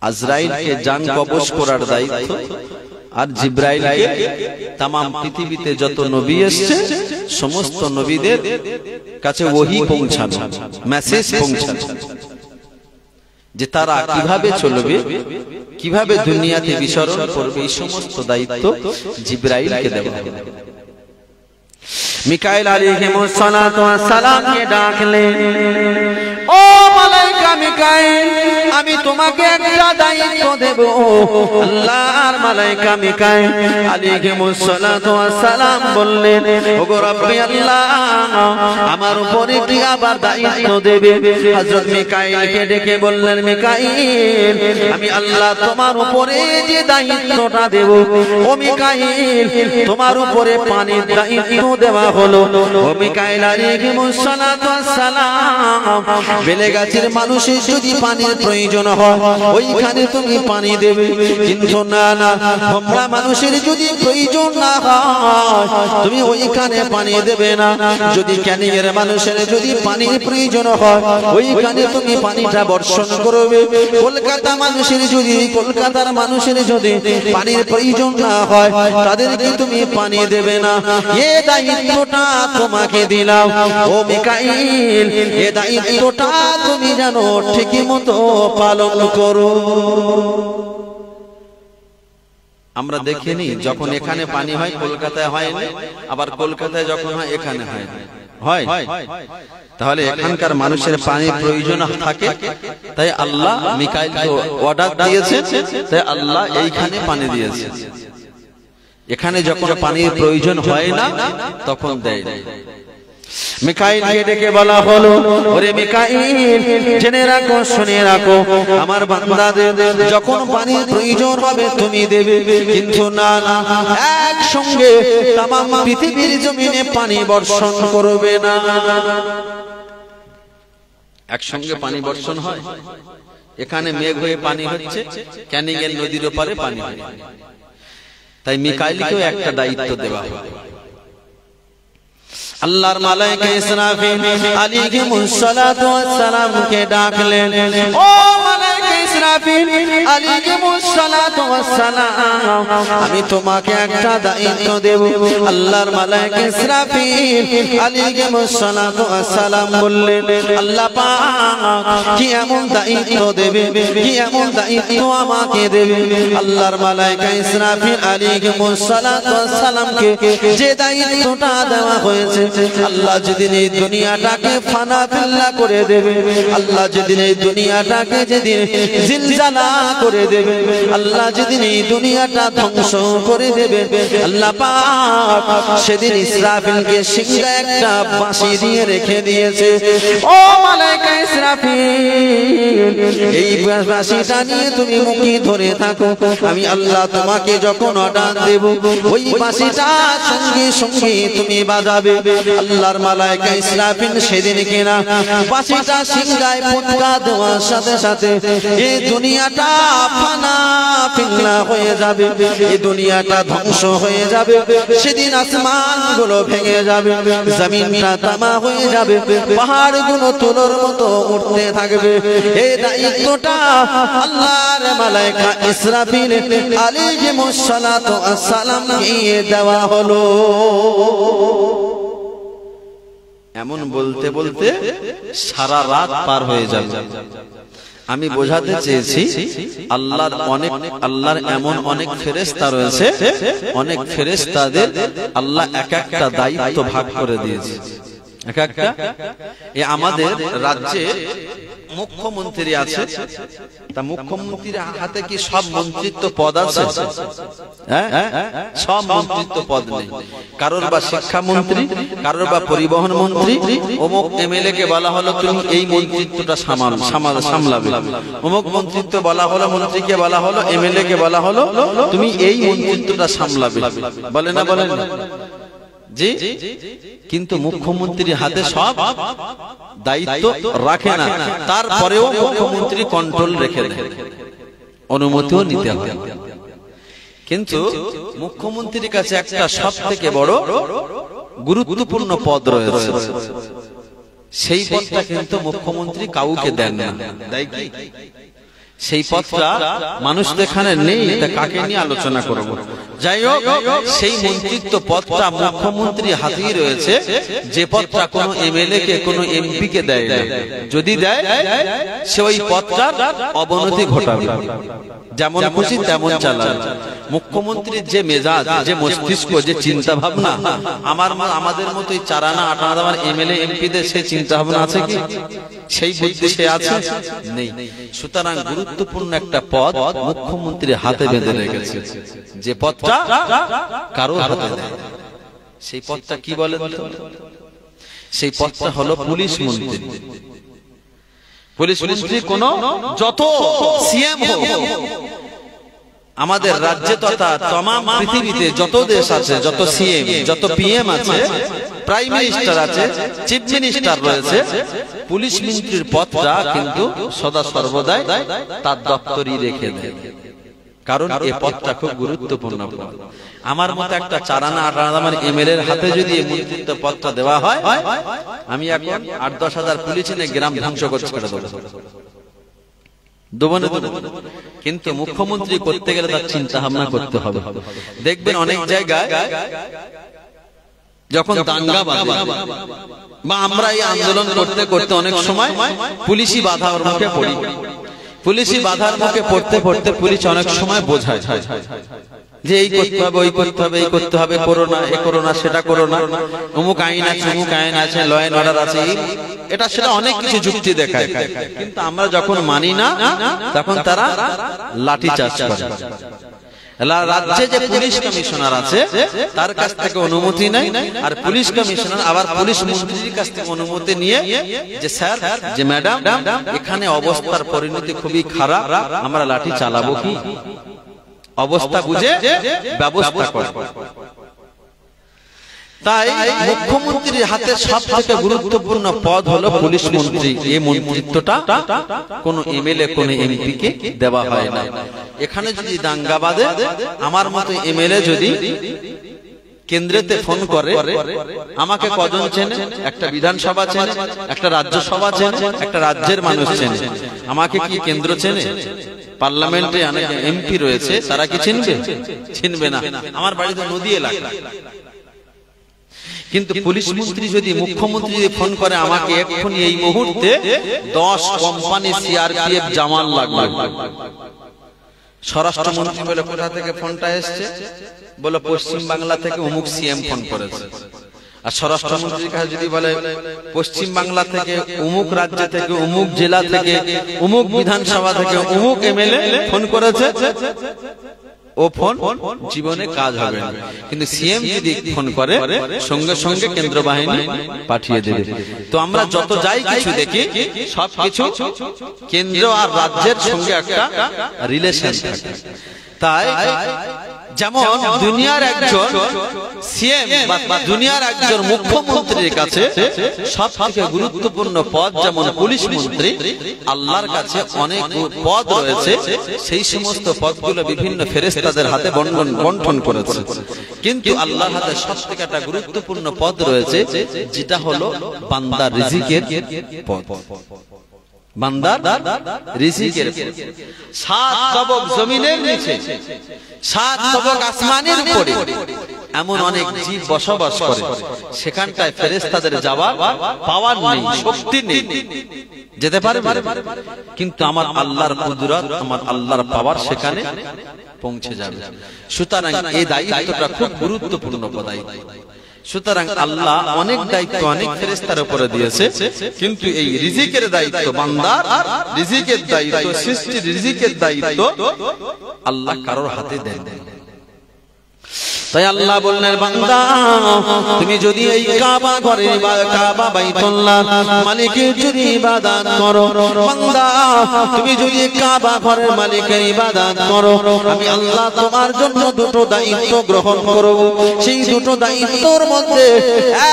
আজরাইলকে জান কবজ করার দায়িত্ব, আর জিবরাইলকে तमाम পৃথিবীতে যত নবী এসেছে সমস্ত নবীদের কাছে ওহী পৌঁছানো, মেসেজ পৌঁছানো, যে তারা কিভাবে চলবে, কিভাবে দুনিয়াতে বিচরণ করবে, এই সমস্ত দায়িত্ব জিবরাইলকে দেওয়া হবে। মিকাইল আলাইহিস সালাতু ওয়াস সালামকে ডাকলেন, ও মালাইকা মিকাইল, আমি তোমাকে একটা দায়িত্ব দেব। আল্লাহর মালাইকা মিকাইল আলাইহিস সালাতু ওয়াস সালাম বললেন, ওগো রব্বি আল্লাহ, আমার উপরে কি আবার দায়িত্ব দেবে? হযরত মিকাইলকে ডেকে বললেন, মিকাইল, আমি আল্লাহ তোমার উপরে যে দায়িত্বটা দেব, ও মিকাইল, তোমার উপরে পানির দায়িত্ব দেওয়া হলো। ও মিকাইল আলাইহিস সালাতু ওয়াস সালাম, বেলেগাছির মানুষের যদি পানির প্রয়োজন হয় ওইখানে তুমি পানি দেবে, কিন্তু না না, তোমরা মানুষের যদি প্রয়োজন না হয় তুমি ওইখানে পানি দেবে না। যদি ক্যানিংয়ের মানুষের যদি পানির প্রয়োজন হয় ওইখানে তুমি পানিটা বর্ষণ করবে। কলকাতা মানুষের যদি, কলকাতার মানুষের যদি পানির প্রয়োজন না হয় তাদেরকে তুমি পানি দেবে না। এ দায়িত্বটা তোমাকে দিলাম ও মিকাইল, এ দায়িত্বটা তুমি জানো ঠিকই মতো পালন করো। আমরা দেখিনি যখন এখানে পানি হয় কলকাতায় হয় না, আবার কলকাতায় যখন হয় এখানে হয় না। হয়? তাহলে এখানকার মানুষের পানির প্রয়োজন থাকে, তাই আল্লাহ মিকাইলকে অর্ডার দিয়েছে, তাই আল্লাহ এইখানে পানি দিয়েছে। এখানে যখন পানির প্রয়োজন হয় না তখন দেয়। মিকাইলকে ডেকে বলা হলো, ওরে মিকাইল, জেনে রাখো, শুনে রাখো, আমার বান্দাদের যখন পানির প্রয়োজন হবে তুমি দেবে, কিন্তু না না, একসঙ্গে তামাম পৃথিবীর জমিনে পানি বর্ষণ করবে না। একসঙ্গে পানি বর্ষণ হয়? এখানে মেঘ হয়ে পানি হচ্ছে, ক্যানিং এর নদীর ওপারে পানি হয়। তাই মিকাইলকেও একটা দায়িত্ব দেওয়া হয়। আল্লাহর মালায়েকা ইসরাফিল আলাইহিমুস সালাতু ওয়াস সালামকে ডাকলেন, ও মালায়েকা ইসরাফিল আলাইহিমুস সালাতু ওয়াস সালাম, আমি তোমাকে একটা দায়িত্ব দেব। আল্লাহর মালায়েকা ইসরাফিল আলাইহিমুস সালাতু ওয়াস সালাম বললেন, আল্লাহ পাক কি এমন দায়িত্ব দেবে, কি এমন দায়িত্ব আমাকে দেবে? আল্লাহর মালায়েকা ইসরাফিল আলাইহিমুস সালাতু ওয়াস সালামকে যে দায়িত্বটা দেওয়া হয়েছে, আল্লাহ যেদিন এই দুনিয়াটাকে ফানা ফিল্লা করে দেবে, আল্লাহ যেদিন এই দুনিয়াটাকে যেদিন জিলজালা করে দেবে, আল্লাহ যেদিন এই দুনিয়াটা ধ্বংস করে দেবে, আল্লাহ পাক সেদিন ইসরাফিলকে সিংহে একটা বাঁশি দিয়ে রেখে দিয়েছে। ও মালায়েকা ইসরাফিল, এই বাঁশিটা নিয়ে তুমি মুখে ধরে থাকো, আমি আল্লাহ তোমাকে যখন অর্ডার দেব ওই বাঁশিটা সঙ্গে সঙ্গে তুমি বাজাবে। আল্লাহর মালায়েকা ইসরাফিল সেদিন কিনা বাঁশিটা সিংহায় ফুটকা দেওয়ার সাথে সাথে এই দুনিয়াটা ফানা ফিল্লা হয়ে যাবে, এই দুনিয়াটা ধ্বংস হয়ে যাবে। সেদিন আসমানগুলো ভেঙে যাবে, জমিনটা তামা হয়ে যাবে, পাহাড়গুলো তুলোর মতো উঠতে থাকবে। এই দায়িত্বটা আল্লাহর মালায়েকা ইসরাফিল আলাইহিমুস সালাতু ওয়াস সালামকে দেওয়া হলো। এমন বলতে বলতে সারা রাত পার হয়ে যাবে। আমি বোঝাতে চেয়েছি আল্লাহর এমন অনেক ফেরেশতা রয়েছে, অনেক ফেরেশতাদের আল্লাহ এক একটা দায়িত্ব ভাগ করে দিয়েছে। এক একটা আমাদের রাজ্যে মুখ্যমন্ত্রী আছে, তা মুখ্যমন্ত্রীর হাতে কি সব মন্ত্রিত্ব পদ আছে? সব মন্ত্রিত্ব পদ নেই। কারোর বা শিক্ষামন্ত্রী, কারোর বা পরিবহন মন্ত্রী, অমুক এমএলএ কে বলা হলো তুমি এই মন্ত্রিত্বটা সামলাবে, অমুক মন্ত্রিত্ব বলা হলো, মন্ত্রীকে বলা হলো, এমএলএ কে বলা হলো তুমি এই মন্ত্রিত্বটা সামলাবে, বলে না বলেন জি? কিন্তু মুখ্যমন্ত্রীর হাতে সব দায়িত্ব রাখে না, তারপরেও মুখ্যমন্ত্রী কন্ট্রোল রেখে দেয়, অনুমতিও নিতে হয়। কিন্তু মুখ্যমন্ত্রীর কাছে একটা সব থেকে বড় গুরুত্বপূর্ণ পদ রয়েছে, সেই পদটা কিন্তু মুখ্যমন্ত্রী কাউকে দেন না। দেয় কি? সেই পদটা মানুষ তো এখানে নেই, তা কাকে নিয়ে আলোচনা করব? যাই হোক, সেই মন্ত্রিত্ব পদটা মুখ্যমন্ত্রীর হাতেই রয়েছে, যে পদটা কোনো এমএলএ কে কোনো এমপি কে দেয় না। যদি দেয় সে ওই পদটার অবনতি ঘটাবে, যেমন খুশি তেমন চালাবে। মুখ্যমন্ত্রীর যে মেজাজ, যে মস্তিষ্ক, যে চিন্তা ভাবনা, আমাদের মতোই চারানা আটানা এমএলএ এমপিদের সেই চিন্তা ভাবনা আছে কি? সেই বুদ্ধি সে আছে? নেই। সুতরাং গুরুত্বপূর্ণ একটা পদ মুখ্যমন্ত্রীর হাতে বেঁধে রেখেছে, যে পদটা কারো হাতে নেই। সেই পদটা কি বলেন তো? সেই পদটা হলো পুলিশ মন্ত্রী। পুলিশ মন্ত্রী কোন যত সিএম হোক, আমাদের রাজ্যে তথা तमाम পৃথিবীতে যত দেশ আছে, যত সিএম, যত পিএম আছে, প্রাইম মিনিস্টার আছে, চিফ মিনিস্টার রয়েছে, পুলিশ মন্ত্রীর পদটা কিন্তু সদা সর্বদাই তার দপ্তরই রেখে দেয়। কারণ এই পদটা খুব গুরুত্বপূর্ণ পদ। আমার মতো একটা চারানা আটানা এমএলএ এর হাতে যদি এই মন্ত্রিত্ব পদটা দেওয়া হয়, আমি এখন ৮-১০ হাজার পুলিশ এনে গ্রাম ধ্বংস করে ছেড়ে দেবো। কিন্তু মুখ্যমন্ত্রী করতে গেলে তার চিন্তা ভাবনা করতে হবে। দেখবেন অনেক জায়গায় যখন দাঙ্গা বাজে বা আমরা এই আন্দোলন করতে করতে অনেক সময় পুলিশি বাধার মুখে পড়ি, পুলিশি বাধার মুখে পড়তে পড়তে পুলিশ অনেক সময় বোঝায় যে এই করতে হবে, ওই করতে হবে, এই করতে হবে, করো না, এ করো না, সেটা করো না, অমুক আইন আছে, অমুক আইন আছে, ল এন্ড অর্ডার আছে, এটা সেটা অনেক কিছু যুক্তি দেখায়। কিন্তু আমরা যখন মানি না তখন তারা লাঠি চার্জ করে। রাজ্যে যে পুলিশ কমিশনার আছে তার কাছ থেকে অনুমতি নাই, আর পুলিশ কমিশনার আবার পুলিশ মন্ত্রীর কাছ থেকে অনুমতি নিয়ে যে স্যার, যে ম্যাডাম, এখানে অবস্থার পরিণতি খুবই খারাপ, আমরা লাঠি চালাবো কি? অবস্থা বুঝে ব্যবস্থা করে। তাই মুখ্যমন্ত্রীর হাতে সবথেকে গুরুত্বপূর্ণ পদ হলো পুলিশ মন্ত্রী। এই মন্ত্রিত্বটা কোন এমএলএ, কোন এমপি কে দেওয়া হয় না। এখানে যদি দাঙ্গা বাঁধে, আমার মতো এমএলএ যদি কেন্দ্রেতে ফোন করে, আমাকে কজন চেনে? একটা বিধানসভা চেনে, একটা রাজ্যসভা চেনে, একটা রাজ্যের মানুষ চেনে। আমাকে কি কেন্দ্র চেনে? পার্লামেন্টে অনেক এমপি রয়েছে, তারা কি চিনবে? চিনবে না। আমার বাড়ি তো নদী এলাকা। কিন্তু পুলিশ মন্ত্রী যদি, মুখ্যমন্ত্রী যদি ফোন করে আমাকে এক্ষুনি এই মুহূর্তে 10 কোম্পানি সিআরপিএফ জামান লাগবে, স্বরাষ্ট্রমন্ত্রী বলে কোথা থেকে ফোনটা এসছে? বলে পশ্চিম বাংলা থেকে অমুক সিএম ফোন করেছে। আর স্বরাষ্ট্রমন্ত্রীর কাছে যদি বলে পশ্চিম বাংলা থেকে, অমুক রাজ্য থেকে, অমুক জেলা থেকে, অমুক বিধানসভা থেকে অমুক এমএলএ ফোন করেছে, ও ফোন জীবনে কাজ হবে না। কিন্তু সিএম যদি ফোন করে, সঙ্গে সঙ্গে কেন্দ্র বাহিনী পাঠিয়ে দেবে। তো আমরা যত যাই কিছু দেখি, সবকিছু কেন্দ্র আর রাজ্যের সঙ্গে একটা রিলেশন থাকে। তাই যেমন দুনিয়ার একজন সিএম বা দুনিয়ার একজন মুখ্যমন্ত্রীর কাছে সবথেকে গুরুত্বপূর্ণ পদ যেমন পুলিশ মন্ত্রী, আল্লাহর কাছে অনেক পদ রয়েছে। সেই সমস্ত পদগুলো বিভিন্ন ফেরেশতাদের হাতে বন্টন করেছে। কিন্তু আল্লাহর হাতে সবথেকে একটা গুরুত্বপূর্ণ পদ রয়েছে, যেটা হলো বান্দার রিজিকের পদ। বান্দার রিজিকের 7 তবক জমিনের নিচে, 7 তবক আসমানের উপরে এমন অনেক জীব বসবাস করে। সেখানটায় ফেরেশতাদের যাওয়ার পাওয়ার নেই, শক্তি নেই, যেতে পারে। কিন্তু আমার আল্লাহর কুদরত, আমার আল্লাহর পাওয়ার সেখানে পৌঁছে যাবে। সুতরাং এই দায়িত্বটা খুব গুরুত্বপূর্ণ দায়িত্ব। সুতরাং আল্লাহ অনেক দায়িত্ব অনেক ফেরেশতার উপরে দিয়েছে, কিন্তু এই রিজিকের দায়িত্ব, বান্দার রিজিকের দায়িত্ব, সৃষ্টির রিজিকের দায়িত্ব আল্লাহ কারোর হাতে দেন। তাই আল্লাহ বললেন, বান্দা তুমি যদি এই কাবা ঘরে বা কাবা বাইতুল্লাহ মালিকের যদি ইবাদত করো, বান্দা তুমি যদি কাবা ঘরের মালিকের ইবাদত করো, আমি আল্লাহ তোমার জন্য দুটো দায়িত্ব গ্রহণ করব। সেই দুটো দায়িত্বের মধ্যে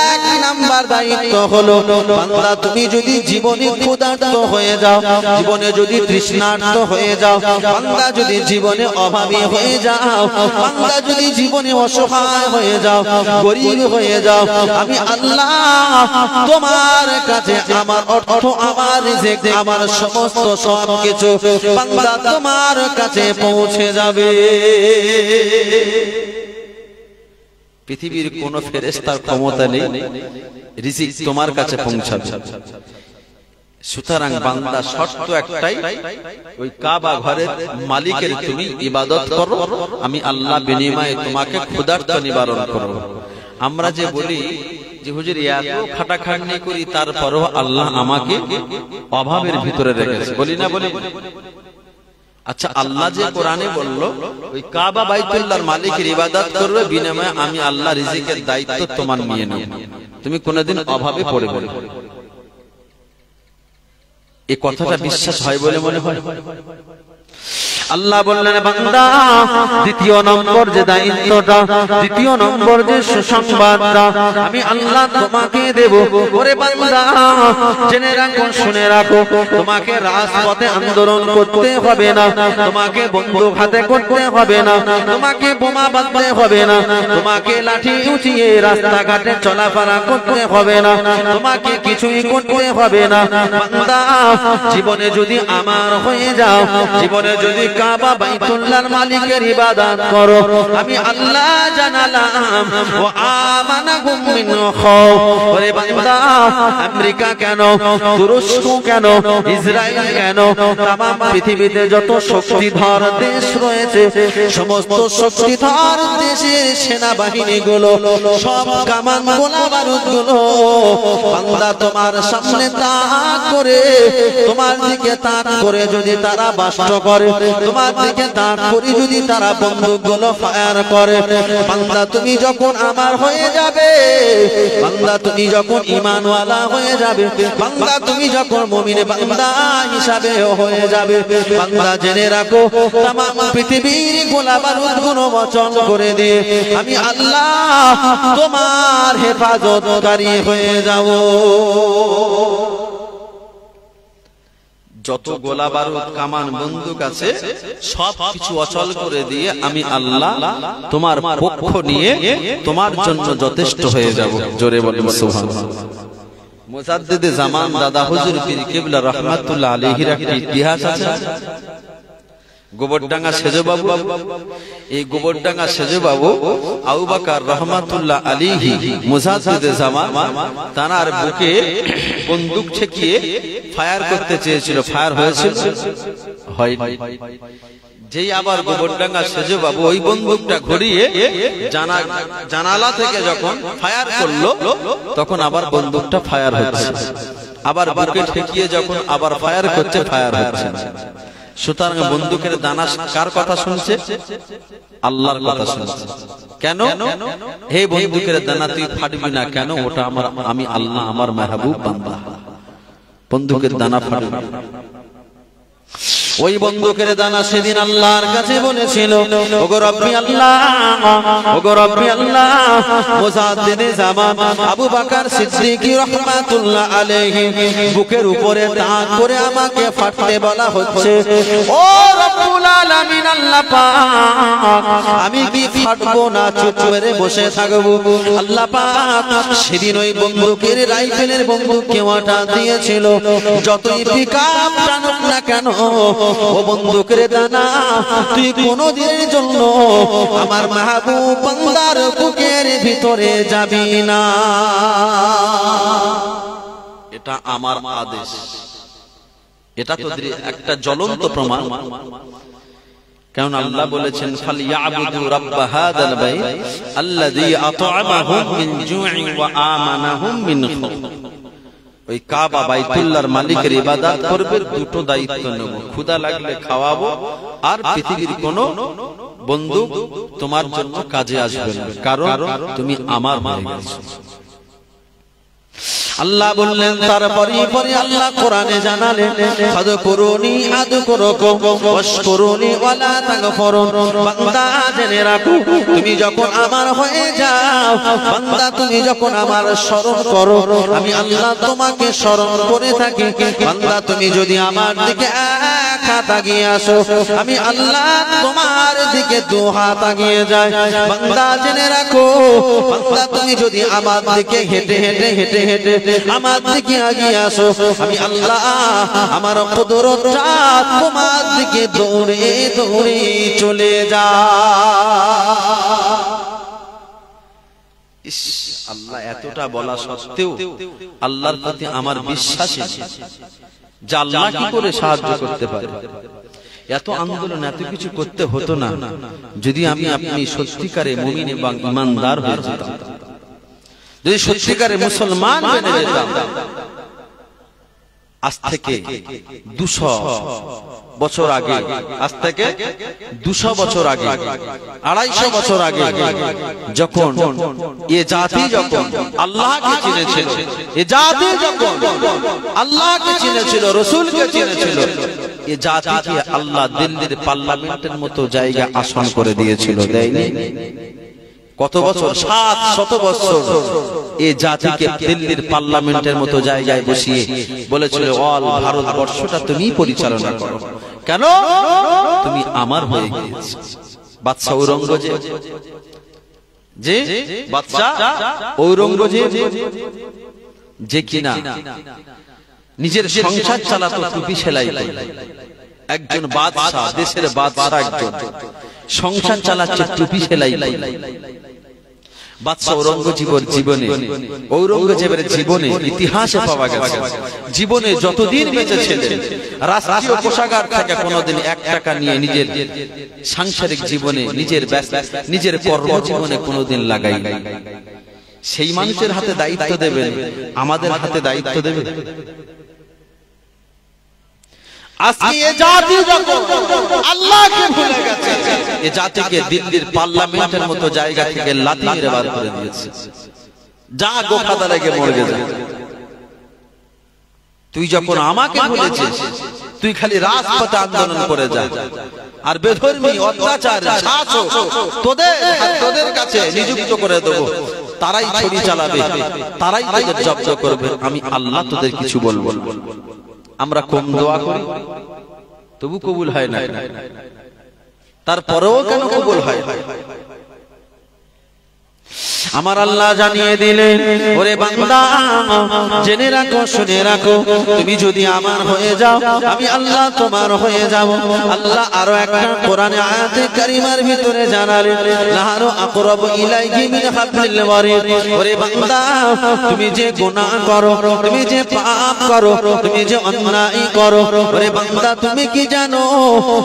1 নাম্বার দায়িত্ব হলো, বান্দা তুমি যদি জীবনে ক্ষুধার্ত হয়ে যাও, জীবনে যদি তৃষ্ণার্ত হয়ে যাও, বান্দা যদি জীবনে অভাবী হয়ে যাও, বান্দা যদি জীবনে অসহায় হয়ে যাও, গরিব হয়ে যাও, আমি আল্লাহ তোমার কাছে আমার অর্থ, আমার রিজিক, আমার সমস্ত সবকিছু বান্দা তোমার কাছে পৌঁছে যাবে। পৃথিবীর কোন ফেরেশতার ক্ষমতা নেই রিজিক তোমার কাছে পৌঁছাবে। সুতরাং বান্দা শর্ত একটাই, ওই কাবা ঘরের মালিকের তুমি ইবাদত করো, আমি আল্লাহ বিনিময়ে তোমাকে ক্ষুধার্ত নিবারণ করব। আমরা যে বলি যে হুজুর এত খাটাখাটনি করি, তারপরও আল্লাহ আমাকে অভাবের ভিতরে রেখেছে, বলি না? বলি। আচ্ছা, আল্লাহ যে কোরআনে বলল ওই কাবা বাইতুল্লাহর মালিকের ইবাদত করবে, বিনিময়ে আমি আল্লাহ রিজিকের দায়িত্ব তোমার নিয়ে নেব, তুমি কোনদিন অভাবে পড়বে না। এই কথাটা বিশ্বাস হয় বলে মনে হয়? আল্লাহ বললেন, বান্দা দ্বিতীয় নম্বর যে দায়িত্বটা, দ্বিতীয় নম্বর যে সুসংবাদটা আমি আল্লাহ তোমাকে দেব। ওরে বান্দা জেনে রাখো, শুনে রাখো, তোমাকে রাজপথে আন্দোলন করতে হবে না, তোমাকে বন্দুক হাতে করতে হবে না, তোমাকে বোমা বাঁধতে হবে না, তোমাকে লাঠি উঠিয়ে রাস্তাঘাটে চলাফেরা করতে হবে না, তোমাকে কিছুই করতে হবে না। বান্দা জীবনে যদি আমার হয়ে যাও, জীবনে যদি কাবা বাইতুল্লাহর মালিকের ইবাদত করো। আমি আল্লাহ জানালাম ও আমানাহুম মিন খাউফ। ওরে বান্দা, আমেরিকা কেন, তুরস্ক কেন, ইসরায়েল কেন, তামাম পৃথিবীতে যত শক্তিধর দেশ রয়েছে সমস্ত শক্তিধর দেশের সেনাবাহিনীগুলো সব কামান গোলা বারুদ গুলো বান্দা তোমার সামনে তাক করে, তোমার দিকে তাক করে যদি তারা বাস্ট করে, তোমার দিকে তাক করে যদি তারা বন্দুকগুলো ফায়ার করে, বান্দা তুমি যখন আমার হয়ে যাবে, বান্দা তুমি যখন ঈমানওয়ালা হয়ে যাবে, বান্দা তুমি যখন মুমিন বান্দা হিসাবে হয়ে যাবে, বান্দা জেনে রাখো তামাম পৃথিবীর গোলা বারুদ গুলো মোচন করে দিয়ে আমি আল্লাহ তোমার হেফাজতকারী হয়ে যাব। যত গোলা বারুদ কামান বন্দুক আছে সব কিছু অচল করে দিয়ে আমি আল্লাহ তোমার পক্ষ নিয়ে তোমার জন্য যথেষ্ট হয়ে যাব। জোরে বলেন সুবহানাল্লাহ। মুজাদ্দিদে জামান দাদা হুজুর পীর কিবলা রাহমাতুল্লাহ আলাইহির একটা ইতিহাস আছে। গোবরডাঙ্গা সেজো বাবু, এই গোবরডাঙ্গা সেজো বাবু আবু বকর রহমাতুল্লাহ আলাইহি মুজাদ্দিদে জামান তার বুকে বন্দুক ঠেকিয়ে ফায়ার করতে চেয়েছিল, ফায়ার হয়েছিল? হয়নি। যেই আবার গোবরডাঙ্গা সেজো বাবু ওই বন্দুকটা ঘুরিয়ে জানালা থেকে যখন ফায়ার করলো তখন আবার বন্দুকটা ফায়ার হচ্ছে, আবার বুকে ঠেকিয়ে যখন আবার ফায়ার করছে, ফায়ার হচ্ছে। সুতরাং বন্দুকের দানা কার কথা শুনছে? আল্লাহর কথা শুনছে। কেন? হে বন্দুকের দানা তুই ফাটবি না কেন? ওটা আমার, আমি আল্লাহ আমার মাহবুব বান্দা, বন্দুকের দানা ফাটবে না। ওই বন্দুকের দানা সেদিন আল্লাহর কাছে বলেছিল, ওগো রব্বি আল্লাহ, ওগো রব্বি আল্লাহ। মুজাদ্দিদে জামান আবু বকর সিদ্দিক রাহমাতুল্লাহ আলাইহি বুকের উপরে তাক করে আমাকে ফাটতে বলা হচ্ছে। ও রব্বুল আলামিন আল্লাহ পাক, আমি কি ফাটবো না চুপ করে বসে থাকবো? আল্লাহ পাক সেদিন ওই বন্দুকের রাইফেলের বন্দুক কেওয়াটা দিয়েছিল, যতই পিকআপ টানুক না কেন ও বন্দুকের দানা তুই কোনদিনের জন্য আমার মাহবুব বান্দার বুকের ভিতরে যাবি না। এটা আমার আদেশ, এটা তো একটা জ্বলন্ত প্রমাণ। কারণ আল্লাহ বলেছেন ফালইয়াবুদু রাব্ব হাযাল বাইত আল্লাযী আত'আমাহুম মিন জু'ইন ওয়া আমানাহুম মিন খাউফ। ওই কাবা বাইতুল্লাহর মালিকের ইবাদত করবে, দুটো দায়িত্ব নেব, ক্ষুধা লাগলে খাওয়াবো, আর পৃথিবীর কোনো বন্দুক তোমার জন্য কাজে আসবে না, কারণ তুমি আমার হয়ে গেছো। আল্লাহ বললেন, তারপরে পরে আল্লাহ কোরআনে জানালেন ফাযকুরুনি আযকুরুকুম ওয়াশকুরুনি ওয়ালা তাগফুরুন। বান্দা জেনে রাখো, তুমি যখন আমার হয়ে যাও, বান্দা তুমি যখন আমার স্মরণ করো, আমি আল্লাহ তোমাকে স্মরণ করে থাকি। বান্দা তুমি যদি আমার দিকে এক হাত আগিয়ে আসো, আমি আল্লাহ তোমার দিকে দু হাত আগিয়ে যাই। বান্দা জেনে রাখো, বান্দা তুমি যদি আমার দিকে হেঁটে হেঁটে হেঁটে হেঁটে আমার দিকে আগিয়ে আসো, আমি আল্লাহ আমার কুদরতটা তোমার দিকে দৌড়ে দৌড়ে চলে যা। আল্লাহ এতটা বলা সত্ত্বেও আল্লাহর প্রতি আমার বিশ্বাস যে আল্লাহ কি করে সাহায্য করতে পারে। এত আন্দোলন এত কিছু করতে হতো না যদি আমি আপনি সত্যিকারে মুমিন এবং ঈমানদার হয়ে যেতাম, যদি সত্যিকারে মুসলমান বনে যেতাম। আজ থেকে 200 বছর আগে, আজ থেকে 200 বছর আগে, 250 বছর আগে যখন এ জাতি যখন আল্লাহকে চিনেছিল, এ জাতি যখন আল্লাহকে চিনেছিল, রাসূলকে চিনেছিল, এ জাতিকে আল্লাহ দিল্লির পার্লামেন্টের মতো জায়গা আসন করে দিয়েছিল, দেয়নি? কত বছর? 700 বছর এই জাতিকে দিল্লির পার্লামেন্টের মতো জায়গায় বসিয়ে বলেছিল, অল ভারতবর্ষটা তুমি পরিচালনা করো। কেন? তুমি আমার হয়ে গিয়েছো। বাদশা ঔরঙ্গজেব, যে বাদশা ঔরঙ্গজেব যে কিনা নিজের সংসার চালাতো টুপি সেলাই করে, একজন বাদশা, দেশের বাদশা একজন সংসার চালাচ্ছে টুপি সেলাই। বাদশা ঔরঙ্গজেবের জীবনে ইতিহাসে পাওয়া গেছে, জীবনে যতদিন বেঁচে ছিলেন রাষ্ট্রীয় কোষাগার থেকে কোনোদিন 1 টাকা নিয়ে নিজের সাংসারিক জীবনে, নিজের কর্মজীবনে কোনোদিন লাগাই। সেই মানুষের হাতে দায়িত্ব দেবেন, আমাদের হাতে দায়িত্ব দেবেন। আজকে এই জাতি যখন আল্লাহকে ভুলে গেছে, এই জাতিকে দিল্লির পার্লামেন্টের মতো জায়গা থেকে লাথি মেরে বার করে দিয়েছে। যা গোখাদা লেগে মরে যা। তুই যখন আমাকে ভুলেছিস, তুই খালি রাজপথে আন্দোলন করে যা। আর বেধর্মী, অত্যাচার, শাসক তোদের কাছে নিযুক্ত করে দেবো, তারাই ছড়ি চালাবে, তারাই তোদের জব্দ করবে। আমি আল্লাহ তোদের কিছু বলবো। আমরা কম দোয়া করি, তবু কবুল হয় না। তারপরেও কেন কবুল হয়? আমার আল্লাহ জানিয়ে দিলেন, ওরে বান্দা জেনে রাখো, শুনে রাখো, তুমি যদি আমার হয়ে যাও, আমি আল্লাহ তোমার হয়ে যাব। আল্লাহ আরো একটা কোরআনে আয়াতে কারিমার ভিতরে জানালেন, লাহারু আকরাবু ইলাইহি মিন হাবলিল ওয়ারিদ। ওরে বান্দা তুমি যে গুনাহ করো, তুমি যে পাপ করো, তুমি যে অন্যায় করো, ওরে বান্দা তুমি কি জানো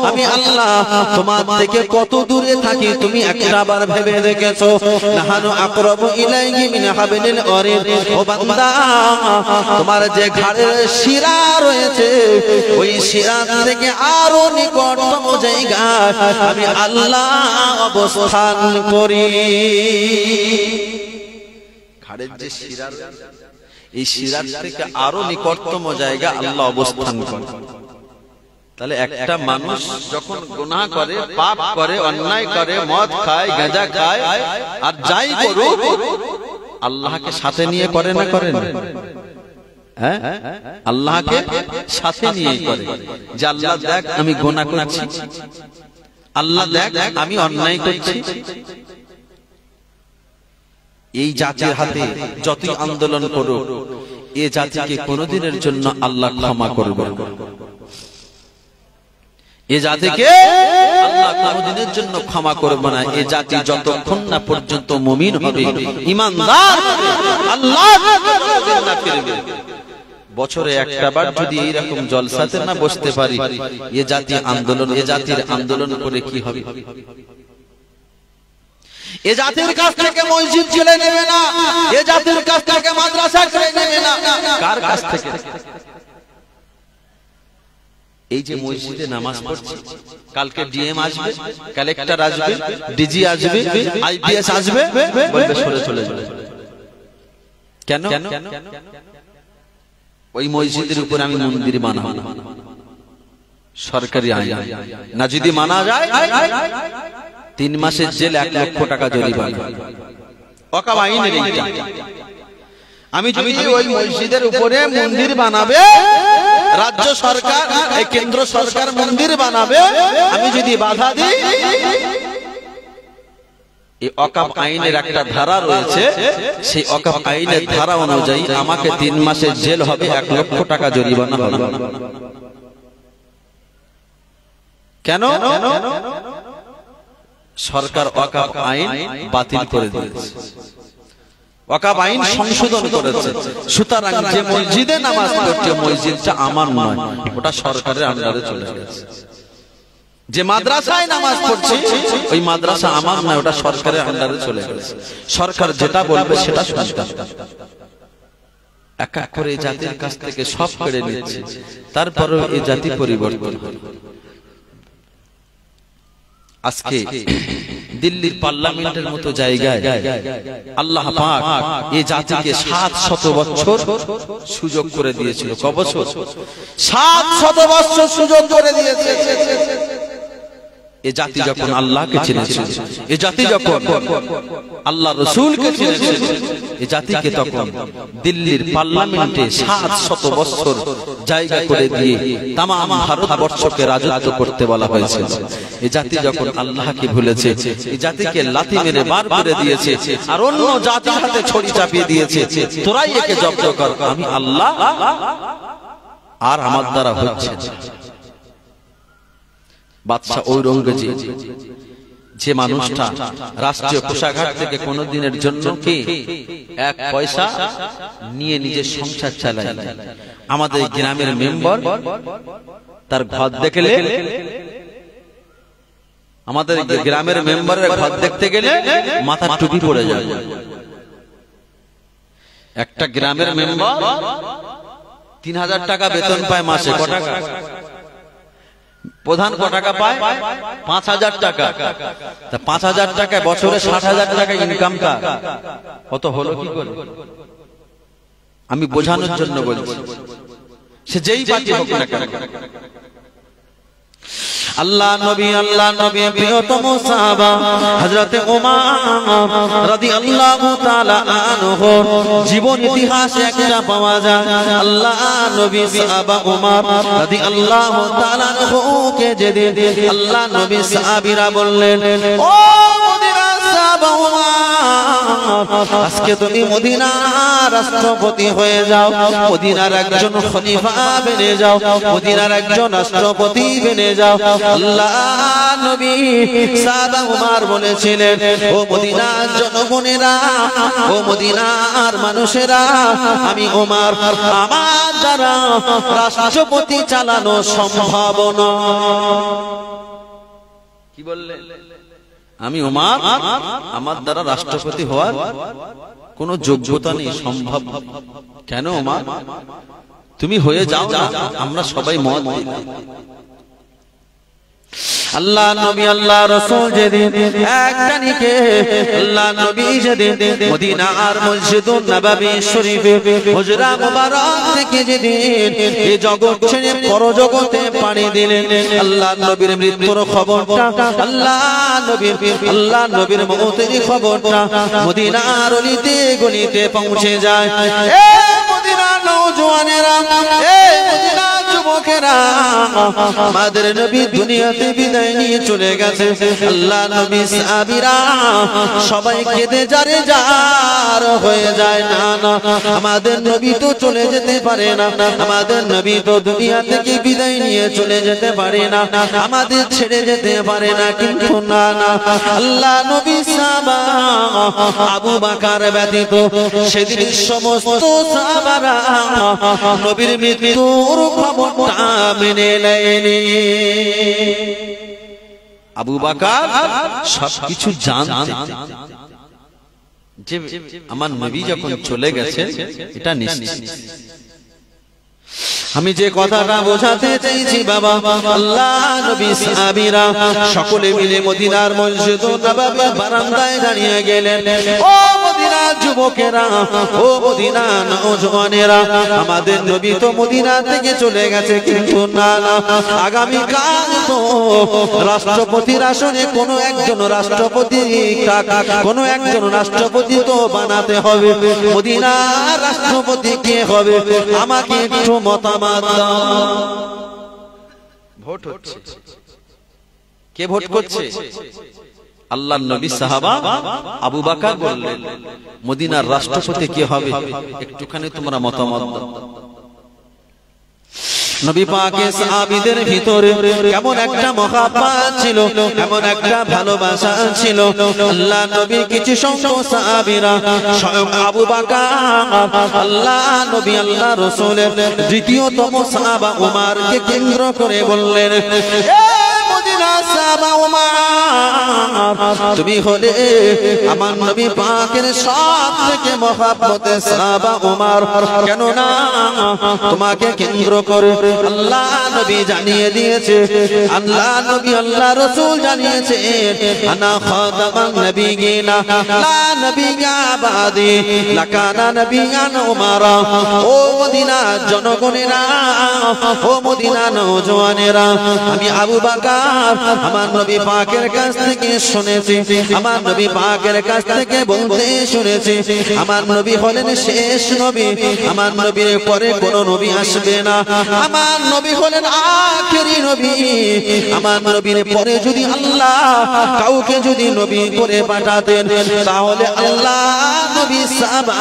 আমি আল্লাহ তোমার থেকে কত দূরে থাকি? তুমি একটাবার ভেবে দেখেছো? লাহারু আকরাবু ইলাইহি মিন হাবলিল ওয়ারিদ। ও বান্দা তোমার যে ঘাড়ের শিরা রয়েছে, ওই শিরা থেকে আরো নিকটতম জায়গায় আমি আল্লাহ অবস্থান করি। ঘাড়ের যে শিরা, এই শিরা থেকে আরো নিকটতম জায়গা আল্লাহ অবস্থান করে। তাহলে একটা মানুষ যখন গুনাহ করে, পাপ করে, অন্যায় করে, মদ খায়, গাঁজা খায়, আর যাই করুক আল্লাহকে সাথে নিয়ে করে না করে না? হ্যাঁ, আল্লাহকে সাথে নিয়ে করে যে আল্লাহ দেখ আমি গুনাহ করছি, আল্লাহ দেখ আমি অন্যায় করছি। এই জাতির হাতে যতই আন্দোলন করুক, এই জাতিকে কোনদিনের জন্য আল্লাহ ক্ষমা করবে। এ জাতিকে আল্লাহ কোনদিনের জন্য ক্ষমা করবে না। এ জাতি যতক্ষণ না পর্যন্ত মুমিন হবে, ঈমানদার, আল্লাহ না ফিরবে। বছরে একটাবার যদি এইরকম জলসাতে না বসতে পারি, এ জাতির আন্দোলন করে কি হবে? এ জাতির কাছ থেকে মসজিদ চলে নেবে না, এ জাতির কাছ থেকে মাদ্রাসা চলে নেবে না। কার কাছ থেকে? এই যে মসজিদে নামাজ পড়ছি, কালকে ডিএম আসবে, কালেক্টর আসবে, ডিজি আসবে, আইপিএস আসবে, বলবে সরে চলে যাবে। কেন? ওই মসজিদের উপর আমি মন্দির বানাবো, সরকারি আইন না। যদি মানা যায় 3 মাসের জেল, 1 লক্ষ টাকা জরিমানা। ওয়াকফ আইনের এইটা। আমি যদি ওই মসজিদের উপরে মন্দির বানাবে, রাজ্য সরকার, এই কেন্দ্র সরকার মন্দির বানাবে, আমি যদি বাধা দিই, এই ওয়াকফ আইনের একটা ধারা রয়েছে, সেই ওয়াকফ আইনের ধারা অনুযায়ী আমাকে 3 মাসের জেল হবে, 1 লক্ষ টাকা জরিমানা হবে। কেন? সরকার ওয়াকফ আইন বাতিল করে দিয়েছে, ওয়াকফ আইন সংশোধন করেছে। সুতরাং যে মসজিদে নামাজ পড়ছে, মসজিদটা আমার নয়, ওটা সরকারের আন্ডারে চলে গেছে। যে মাদ্রাসায় নামাজ পড়ছে, ওই মাদ্রাসা আমার নয়, ওটা সরকারের আন্ডারে চলে গেছে। সরকার যেটা বলবে সেটা শুনতে হবে। এক এক করে জাতির কাছ থেকে সব কেড়ে নিচ্ছে, তারপরেও এই জাতি পরিবর্তন হবে। আজকে দিল্লির পার্লামেন্টের মতো জায়গায় আল্লাহ পাক এই জাতিকে 700 বছর সুযোগ করে দিয়েছিল। ক বছর? 700 বছর সুযোগ করে দিয়েছে। এ জাতি যখন আল্লাহকে চিনেছিল, এ জাতি যখন আল্লাহ রাসূলকে চিনেছিল, এ জাতিকে তখন দিল্লির পার্লামেন্টে 700 বছর জায়গা করে দিয়ে तमाम ভারতবর্ষকে রাজত্ব করতে বলা হয়েছিল। এ জাতি যখন আল্লাহকে ভুলেছে, এ জাতিকে লাথি মেরে বার করে দিয়েছে, আর অন্য জাতির হাতে ছড়ি চাপিয়ে দিয়েছে, তোরাই একে জব্দ কর, আমি আল্লাহ আর আমার দ্বারা হচ্ছে। বাদশা ঔরঙ্গজেব, যে মানুষটা রাষ্ট্রীয় কোষাগার থেকে কোনদিনের জন্য কি 1 পয়সা নিয়ে নিজের সংসার চালায়। আমাদের গ্রামের মেম্বার তার ঘর দেখলে, আমাদের গ্রামের মেম্বারের ঘর দেখতে গেলে মাথার টুপি পড়ে যায়। একটা গ্রামের মেম্বার 3000 টাকা বেতন পায় মাসে। ক টাকা? প্রধান ক টাকা পায়? 5000 টাকা। তা 5000 টাকায় বছরে 60,000 টাকা ইনকাম কার? কত হলো কি করে? আমি বোঝানোর জন্য বলছি, সে যেই পার্টি হোক না কেন। আল্লাহ নবী প্রিয়তম সাহাবা হযরতে ওমর রাদিয়াল্লাহু তাআলা আনহু জীবন ইতিহাসে একটা পাওয়া যায়। আল্লাহ নবী সাহাবা ওমর রাদিয়াল্লাহু তাআলা আনহুকে যেদিন আল্লাহ নবী সাহাবীরা বললেন, ও মদিনার সাহাবা ওমর, আজকে তুমি মদিনার রাষ্ট্রপতি হয়ে যাও, মদিনার একজন খলিফা বনে যাও, মদিনার একজন রাষ্ট্রপতি বনে যাও। আল্লাহ নবী সাহাবা ওমর বলেছিলেন, ও মদিনার জনগণেরা, ও মদিনার মানুষেরা, আমি ওমর, আমার দ্বারা রাষ্ট্রপতি চালানো সম্ভব নয়। কি বললেন? আমি ওমর, আমার দ্বারা রাষ্ট্রপতি হওয়ার কোন যোগ্যতা নেই, সম্ভব। কেন ওমর? তুমি হয়ে যাও না, আমরা সবাই মত দিই। আল্লাহ নবী আল্লাহ রাসূল যেদিন একটানিকে আল্লাহ নবী যেদিন মদিনার মসজিদুন নববী শরীফে হুজরা মুবারক থেকে যেদিন এই জগৎ ছেড়ে পরজগতে পাড়ি দিলেন, আল্লাহ নবীর মৃত্যুর খবরটা, আল্লাহ নবীর মওতের খবরটা মদিনার অলিতে গলিতে পৌঁছে যায়। এ মদিনার নওজওয়ানেরা, এ মদিনার যুবকেরা, আমাদের নবী দুনিয়াতে বিদায় নিয়ে চলে গেছে। আল্লাহ নবী সাহাবীরা সবাই কেঁদে যারে যার হয়ে যায়। না না, আমাদের নবী তো চলে যেতে পারে না, আমাদের নবী তো দুনিয়া থেকে বিদায় নিয়ে চলে যেতে পারে না, আমাদের ছেড়ে যেতে পারে না। কিন্তু না না, আল্লাহ নবী সাহাবা আবু বকর ব্যতীত সেদিন সমস্ত সাহাবারা নবীর মৃত্যুর খবরটা মেনে নেয়নি। আবু বকর সবকিছু জানতেন যে আমার নবী যখন চলে গেছে এটা নিশ্চিত। আমি যে কথাটা বোঝাতে চাইছি বাবা, আল্লাহ নবী সাহাবীরা সকলে মিলে মদিনার মসজিদুন নববীর বারান্দায় দাঁড়িয়ে গেলেন। ও মদিনার যুবকেরা, ও মদিনার নওজওয়ানেরা, আমাদের নবী তো মদিনা থেকে চলে গেছে, কিন্তু না না, আগামী কাল তো রাষ্ট্রপতির আসনে কোন একজন রাষ্ট্রপতি তো বানাতে হবে। মদিনার রাষ্ট্রপতি কে হবে? আমাকে একটু মতামত দাও। ভোট হচ্ছে, কে ভোট করছে? আল্লাহর নবী সাহাবা আবু বকর বললেন, মদিনার রাষ্ট্রপতি কে হবে একটুখানি তোমরা মতামত দাও। নবী পাকের সাহাবীদের ভিতরে কেমন একটা মহাব্বত ছিল, এমন একটা ভালোবাসা ছিল। আল্লাহ নবী কিছু সংখ্যক সাহাবীরা স্বয়ং আবু বকর, আল্লাহ নবী আল্লাহ রাসূলের দ্বিতীয়তম সাহাবা উমরকে কেন্দ্র করে বললেন, তুমি হলে আমার নবী পাকের সব থেকে মহব্বতের সাহাবা উমর, কেন না তোমাকে কেন্দ্র করে আল্লাহ নবী জানিয়ে দিয়েছে, আল্লাহ নবী আল্লাহ রাসূল জানিয়েছে, আনা খাতামান নবিয়িনা লা নবিয়্যা বাদি লাকানা নবিয়ান উমারা। ও মদিনার জনগণেরা, ও মদিনার নওজওয়ানেরা, আমি আবু বকর আমার নবী পাকের কাছ থেকে শুনেছি, আমার নবী পাকের কাছ থেকে বলতে শুনেছি, আমার নবী হলেন শেষ নবী, আমার নবীর পরে কোন নবী আসবে না, আমার নবী হলেন আখেরি নবী। আমার নবীর পরে যদি আল্লাহ কাউকে যদি নবী করে পাঠাতেন, তাহলে আল্লাহ নবী সাহাবা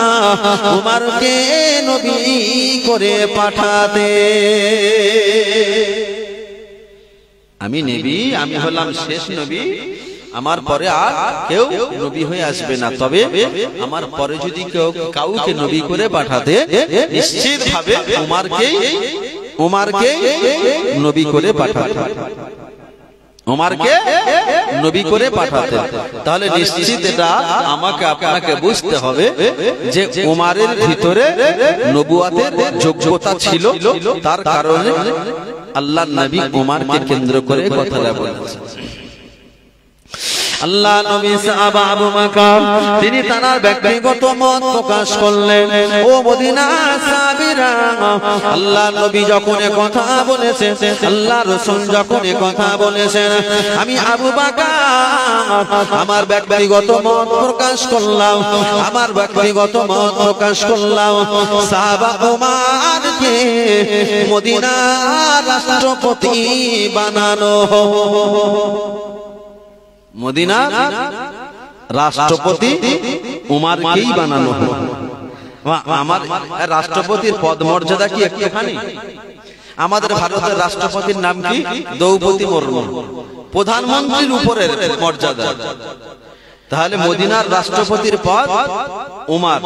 উমরকে নবী করে পাঠাতেন। আমি নবী, আমি হলাম শেষ নবী, আমার পরে আর কেউ নবী হয়ে আসবে না। তবে আমার পরে যদি কেউ কাউকে নবী করে পাঠাতে, নিশ্চিত ভাবে উমারকে নবী করে পাঠাতে, উমারকে নবী করে পাঠাতে। তাহলে নিশ্চিত এটা আমাকে আপনাকে বুঝতে হবে যে উমারের ভিতরে নবুয়াতের যোগ্যতা ছিল, তার কারণে আল্লাহ নবী উমারকে কেন্দ্র করে কথাটা বলেছেন। আল্লাহ নবী সাহাবা আবু বকর তিনি তার ব্যক্তিগত মত প্রকাশ করলেন। ও মদিনার সাহাবীরা, আল্লাহ নবী যখন কথা বলেছেন, আল্লাহ রাসূল যখন কথা বলেছেন, আমি আবু বকর আমার ব্যক্তিগত মত প্রকাশ করলাম, আমার ব্যক্তিগত মত প্রকাশ করলাম। সাহাবা উমারকে মদিনার রাষ্ট্রপতি বানানো, মদিনার রাষ্ট্রপতি উমারকেই বানানো হলো। আমার রাষ্ট্রপতির পদ মর্যাদা কি একটুখানি? আমাদের ভারতের রাষ্ট্রপতির নাম কি? দ্রৌপদী মুর্মু, প্রধানমন্ত্রীর উপরের মর্যাদা। তাহলে মদিনার রাষ্ট্রপতির পদ উমার,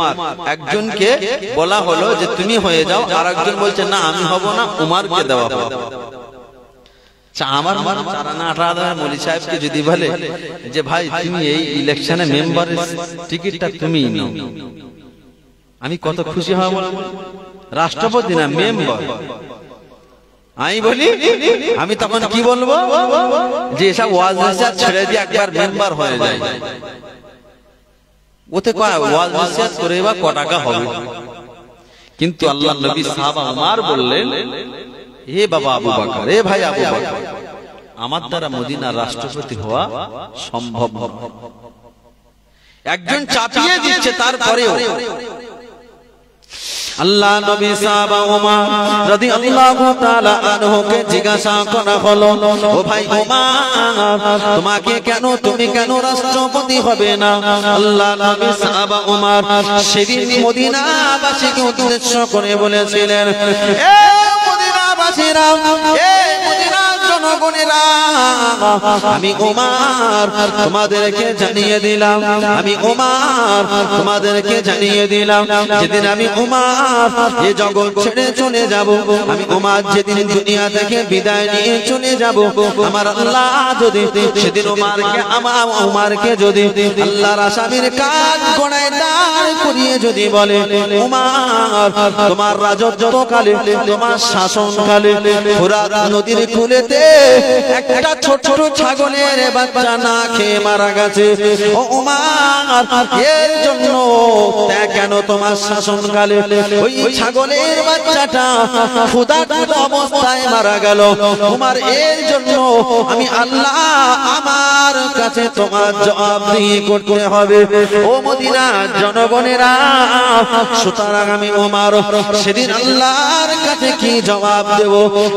একজনকে বলা হলো যে তুমি হয়ে যাও, আর একজন বলছে না আমি হব না, উমারকে দেওয়া হবে। আমার মৌলী সাহেবকে যদি বলে যে ভাই তুমি এই ইলেকশনে মেম্বারের টিকিটটা তুমি নাও, আমি কত খুশি হব। রাষ্ট্রপতি না মেম্বার, আমি বলি, আমি তখন কি বলবো যে এসব ওয়াজ নসিহত ছেড়ে দিয়ে একবার মেম্বার হয়ে যায়। ওতে ওয়াজ নসিহত করে বা ক টাকা হবে? কিন্তু আল্লাহ নবী সাহাবা উমার বললেন, হে বাবা আবু বকর, হে ভাই আবু বকর, আমার দ্বারা মদিনার রাষ্ট্রপতি হওয়া সম্ভব হবে। একজন চাপিয়ে দিচ্ছে, তারপরেও আল্লাহ নবী সাহাবা উমার রাদিয়াল্লাহু তাআলা আনহুকে জিজ্ঞাসা করা হলো, ও ভাই উমার, তুমি কেন রাষ্ট্রপতি হবে না? আল্লাহ নবী সাহাবা উমার সেদিন মদিনাবাসীকে উদ্দেশ্য করে বলেছিলেন, এ মদিনাবাসীরা, এ মদিনার জনগণেরা, আমি উমার তোমাদেরকে জানিয়ে দিলাম, আমি উমার তোমাদেরকে জানিয়ে দিলাম, যেদিন আমি উমার এই জগৎ ছেড়ে চলে যাব, আমি উমার যেদিন দুনিয়া থেকে বিদায় নিয়ে চলে যাব, আমার আল্লাহ যদি সেদিন উমারকে যদি আল্লাহর আসামির কাজ গড়ায় দাঁড় করিয়ে যদি বলে, উমার তোমার রাজত্বকালে, তোমার শাসনকালে ফোরাত নদীর কূলেতে একটা ছোট ছাগলের বাচ্চা না খেয়ে মারা গেছে, ও উমার এর জন্য কেন তোমার শাসনকালে ওই ছাগলের বাচ্চাটা ক্ষুধার্ত অবস্থায় মারা গেল? উমার এর জন্য আমি আল্লাহ আমার কাছে তোমার জবাবদিহি করতে হবে। ও মদিনার জনগণেরা, সুতরাং আমি উমার সেদিন আল্লাহর কাছে কি জবাব দেব?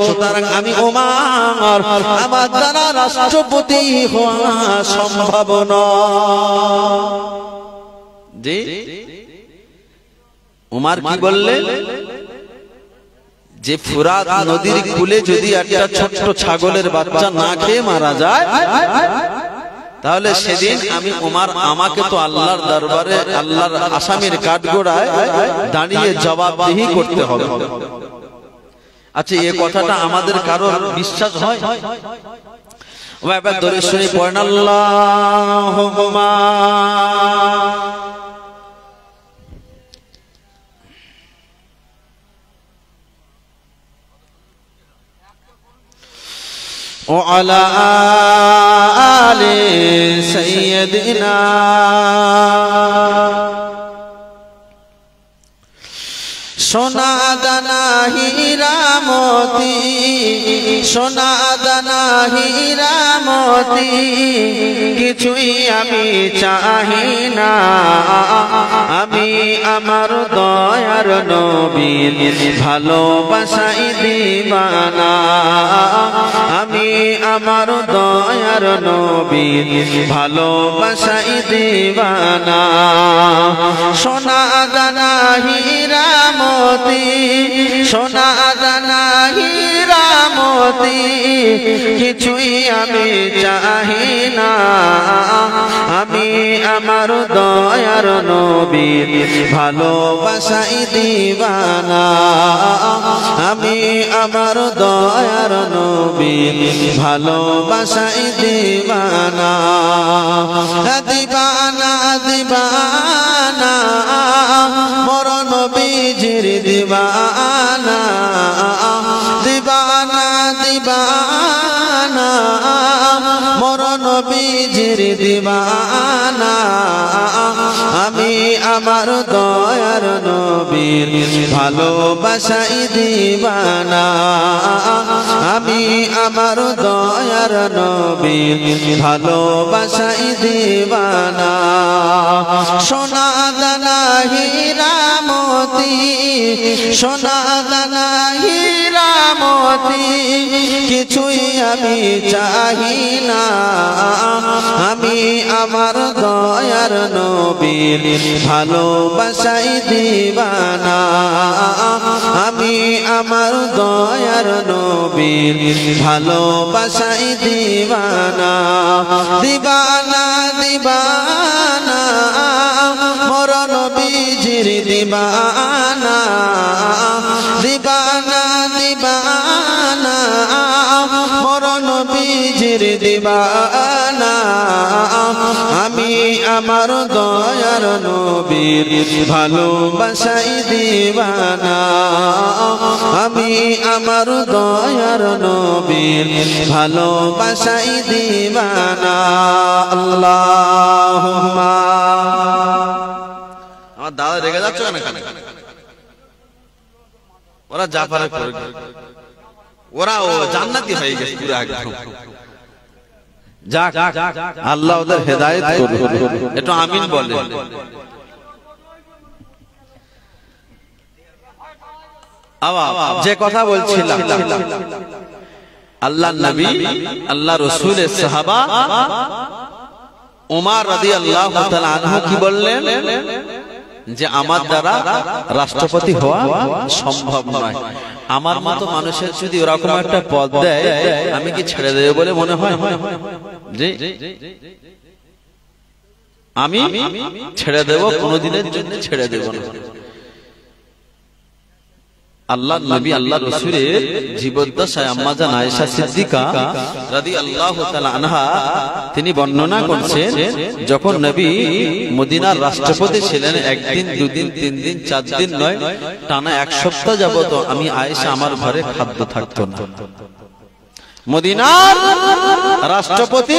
সুতরাং আমি উমার আমার দ্বারা রাষ্ট্রপতি হওয়া সম্ভব নয়। উমার কি বললেন যে ফুরাত নদীর কূলে যদি একটা ছোট্ট ছাগলের বাচ্চা না খেয়ে মারা যায়, তাহলে সেদিন আমি উমার আমাকে তো আল্লাহর দরবারে আল্লাহর আসামির কাঠগড়ায় দাঁড়িয়ে জবাবদিহি করতে হবে। আচ্ছা, এই কথাটা আমাদের কারোর বিশ্বাস হয়? দরুদ শরীফ পড়েন, আল্লাহুম্মা وعلى آل سيدنا সোনা দানা হীরা মতি, সোনা দানা হীরা মতি, কিছুই আমি চাহি না, আমি আমার দয়ার নবীর ভালোবাসাই দিবানা, আমি আমার দয়ার নবীর ভালোবাসাই দিবানা। সোনা দানা হীরা মতি, সোনা দানা হীরা মতি, হই কিছুই আমি চাহি না আমি আমার দয়ার নবীর ভালোবাসাই দিবানা আমি আমার দয়ার নবীর ভালোবাসাই দিবানা দিবানা দিবানা মোর নবীজির দিবানা দিবানা দিবানা মোর নবীজির দিবানা আমি আমার দয়ার নবীর ভালোবাসাই দিবানা আমি আমার দয়ার নবীর ভালোবাসাই দিবানা সোনা দানা হীরা মতি সোনা দানা হীরা মতি কিছুই আমি চাহি না আমি আমার দয়ার নবীর ভালোবাসাই দিবানা আমি আমার দয়ার নবীর ভালোবাসাই দিবানা দিবানা দিবানা মোর নবীজির দিবানা দিবানা দিবানা মোর নবীজির দিবানা আমি আমার দয়ার নবীর ভালোবাসাই দিবানা আমি আমার দয়ার নবীর ভালোবাসাই দিবানা আল্লাহুম্মা আমার দাদা রেগে যাচ্ছে কেন ওরা জাফারে পড়ে ওরা ও জান্নাতি হয়ে গেছে পুরো একদম যাক আল্লাহ ওদের হেদায়েত করুন একটু আমিন বলে যে কথা বলছিলাম আল্লাহর নবী আল্লাহ রাসূলের সাহাবা ওমর রাদিয়াল্লাহু তাআলা আনহু কি বললেন যে আমার দ্বারা রাষ্ট্রপতি হওয়া সম্ভব নয় আমার মতো মানুষের যদি ওরকম একটা পদ দেয় আমি কি ছেড়ে দেব বলে মনে হয় জি আমি ছেড়ে দেব কোনদিনের জন্য ছেড়ে দেব না আল্লাহর নবী আল্লাহর রাসূলের জীবদ্দশায় আম্মা জান আয়েশা সিদ্দিকা রাদিয়াল্লাহু তাআলা আনহা তিনি বর্ণনা করছেন যখন নবী মদিনার রাষ্ট্রপতি ছিলেন একদিন দুদিন তিন দিন চার দিন নয় টানা এক সপ্তাহ যাবত আমি আয়েশা আমার ঘরে খাদ্য থাকতো না মদিনার রাষ্ট্রপতি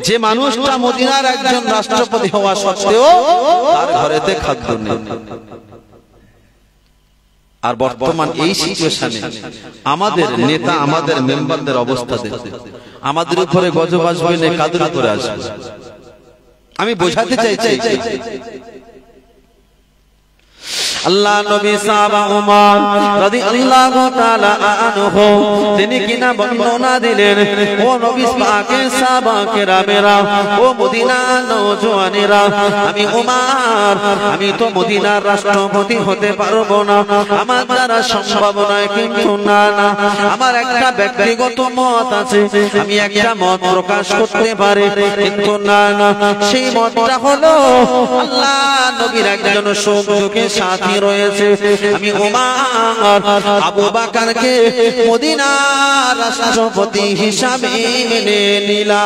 যে মানুষটা মদিনার একজন রাষ্ট্রপতি হওয়া সত্ত্বেও তার ঘরেতে খাদ্য নেই আর বর্তমান এই সিচুয়েশনে আমাদের নেতা আমাদের মেম্বারদের অবস্থা দেখে আমাদের উপরে গজব আসবে না কাদের উপরে আসবে আমি বোঝাতে চাইছি আল্লাহ নবী সাহাবা উমর রাদিয়াল্লাহু তাআলা আনহু তিনি কিনা বর্ণনা দিলেন ও নবী পাকের সাহাবা কেরামেরা ও মদিনার নওজওয়ানেরা আমি উমর আমি তো মদিনার রাষ্ট্রপতি হতে পারবো না আমার দ্বারা সম্ভব নয় কিন্তু না না আমার একটা ব্যক্তিগত মত আছে আমি একটা মত প্রকাশ করতে পারি কিন্তু না না সেই মতটা হলো আল্লাহ নবীর একজন সঙ্গীকে সাথী রয়েছে আমি উমর আবু বকরকে মদিনার রাষ্ট্রপতি হিসাবে মেনে নিলাম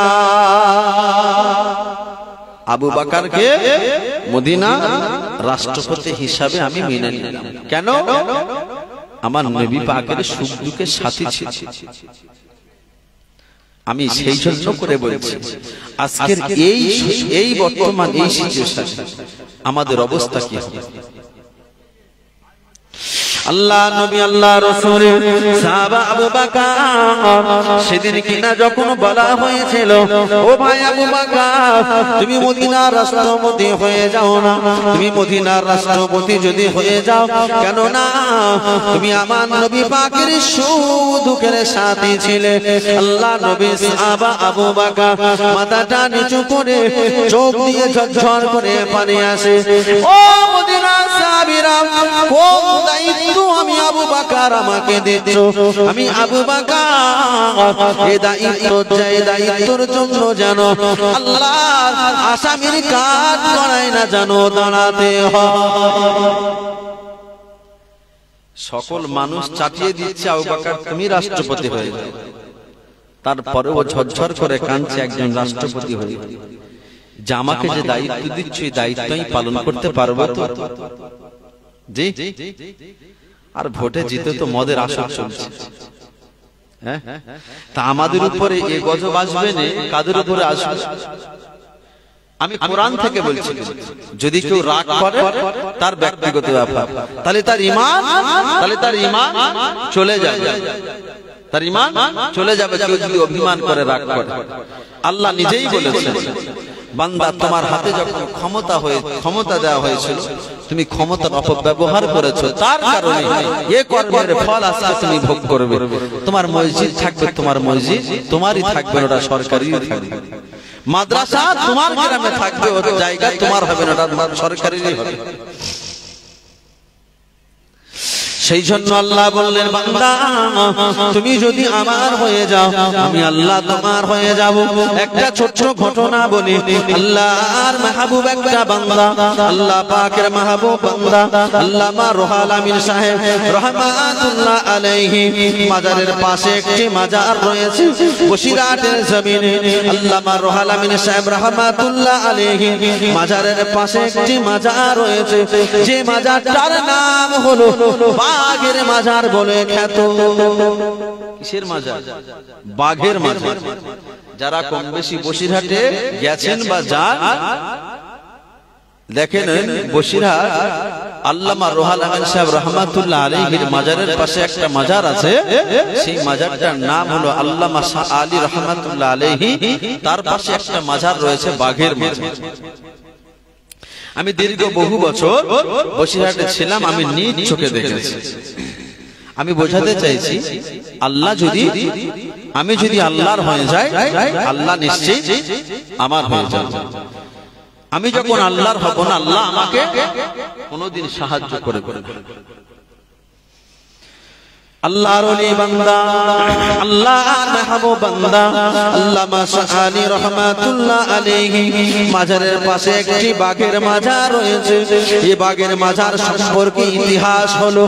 আবু বকরকে মদিনার রাষ্ট্রপতি হিসাবে আমি মেনে নিলাম কেন আমার নবী পাকের সুখ দুঃখের সাথী ছিল আমি সেই জন্য করে বলছি আজকের এই বর্তমান এই সিচুয়েশনে আমাদের অবস্থা কি হবে আল্লাহ নবী আল্লাহ রাসূল সাহাবা আবু বকর সেদিন কিনা যখন বলা হয়েছিল ও ভাই আবু বকর তুমি মদিনার রাষ্ট্রপতি হয়ে যাও না তুমি মদিনার রাষ্ট্রপতি যদি হয়ে যাও কেন না তুমি আমার নবী পাকের সুখ-দুঃখের সাথী ছিলে আল্লাহ নবী সাহাবা আবু বকর মাথাটা নিচু করে চোখ দিয়ে ঝরঝর করে পানি আসে ও মদিনার সাহাবীরা কোন দায়িত্ব আমি আবু বকর আমাকে দিচ্ছ, আমি আবু বকর এই দায়িত্বের জন্য যেন আল্লাহ আসামির কাজ করায় না জানো দাঁড়াতে হয়। সকল মানুষ চাটিয়ে দিচ্ছে আবু বকর তুমি রাষ্ট্রপতি হয়ে যাও, তারপরে ও ঝরঝর করে কাঁদছে একজন রাষ্ট্রপতি হয়ে, যে আমাকে যে দায়িত্ব দিচ্ছ এই দায়িত্ব আমি পালন করতে পারবো তো? জি। আর ভোটে জিতে তো মদের আসর চলছে, হ্যাঁ, তা আমাদের উপরে এ গজব আসবে না, কাদের উপরে আসবে? আমি কোরআন থেকে বলছি, যদি কেউ রাগ করে তার ব্যক্তিগত ব্যাপার, তাহলে তার ঈমান চলে যাবে, তার ঈমান চলে যাবে। কেউ যদি অভিমান করে রাগ করে, আল্লাহ নিজেই বলেছেন বান্দা তোমার হাতে যখন ক্ষমতা দেওয়া হয়েছিল তুমি ক্ষমতার অপব্যবহার করেছো, তার কারণে এ কর্মের ফল আজকে তুমি ভোগ করবে। তোমার মসজিদ থাকবে তোমার মসজিদ তোমারই থাকবে, ওটা সরকারি থাকবে। মাদ্রাসা তোমার গ্রামে থাকবে, ওটা জায়গা তোমার হবে না, ওটা সরকারি হবে। সেই জন্য আল্লাহ বললেন বান্দা তুমি যদি আমার হয়ে যাও আমি আল্লাহ তোমার হয়ে যাব। একটা ছোট্ট ঘটনা বলি, আল্লাহর মাহবুব একটা বান্দা, আল্লাহ পাকের মাহবুব বান্দা আল্লামা রুহুল আমিন সাহেব রহমাতুল্লাহ আলাইহি, মাজারের পাশে একটি মাজার রয়েছে বসিরহাটের জমিনে। আল্লামা রুহুল আমিন সাহেব রহমাতুল্লাহ আলাইহি মাজারের পাশে একটি মাজার রয়েছে, যে মাজারটার নাম হলো বাঘের মাজার বলে খ্যাত। কিসের মাজার? বাঘের মাজার। যারা কম বেশি বসিরহাটে গেছেন বা যান দেখেন, বসিরহাট আল্লামা রুহুল আমিন সাহেব রহমাতুল্লাহ আলাইহির মাজারের পাশে একটা মাজার আছে, সেই মাজারটার নাম হলো আল্লামা শাহ আলী রহমাতুল্লাহ আলাইহি, তার পাশে একটা মাজার রয়েছে বাঘের মাজার। আমি দীর্ঘ বহু বছর বসিরহাটে ছিলাম, আমি নিজ চোখে দেখেছি। আমি বোঝাতে চাইছি আমি যদি আল্লাহর হয়ে যাই, আল্লাহ নিশ্চয়ই আমার হয়ে যাবে। আমি যখন আল্লাহর হব না, আল্লাহ আমাকে কোনদিন সাহায্য করে। আল্লাহর ওলি বান্দা, আল্লাহর মাহবুব বান্দা আল্লামা শাহ আলী রহমাতুল্লাহ আলাইহি মাজারের পাশে একটি বাঘের মাজার রয়েছে। এই বাঘের মাজার সম্পর্কে ইতিহাস হলো,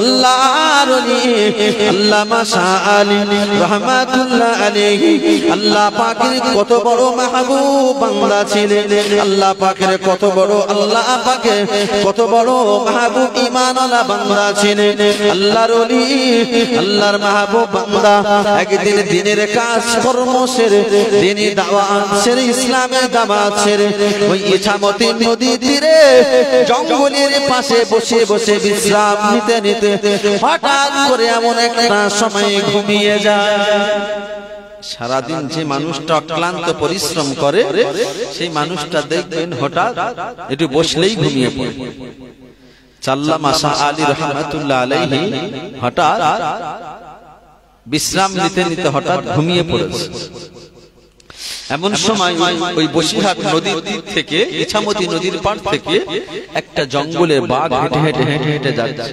আল্লাহর ওলি আল্লামা শাহ আলী রহমাতুল্লাহ আলাইহি আল্লাহ পাকের কত বড় মাহবুব বান্দা ছিলেন, আল্লাহ পাকের কত বড় মাহবুব ঈমানওয়ালা বান্দা ছিলেন। আল্লাহর ওলি আল্লাহর মাহবুব বান্দা একদিন দিনের কাজ কর্ম সেরে, দিনের দাওয়াত সেরে, ইসলামের দাওয়াত সেরে ওই ইছামতি নদী তীরে জঙ্গলের পাশে বসে বসে বিশ্রাম নিতে হঠাৎ করে এমন একটা সময় ঘুমিয়ে যায়। সারাদিন যে মানুষটা অক্লান্ত পরিশ্রম করে সেই মানুষটা দেখবেন হঠাৎ একটু বসলেই ঘুমিয়ে পড়ে। আল্লামা শাহ আলী রহমাতুল্লাহ আলাইহি হঠাৎ বিশ্রাম নিতে হঠাৎ ঘুমিয়ে পড়েছে। এমন সময় ওই বসিরহাট নদীর তীর থেকে, ইছামতি নদীর পাড় থেকে একটা জঙ্গলে বাঘ হেঁটে হেঁটে যাচ্ছে।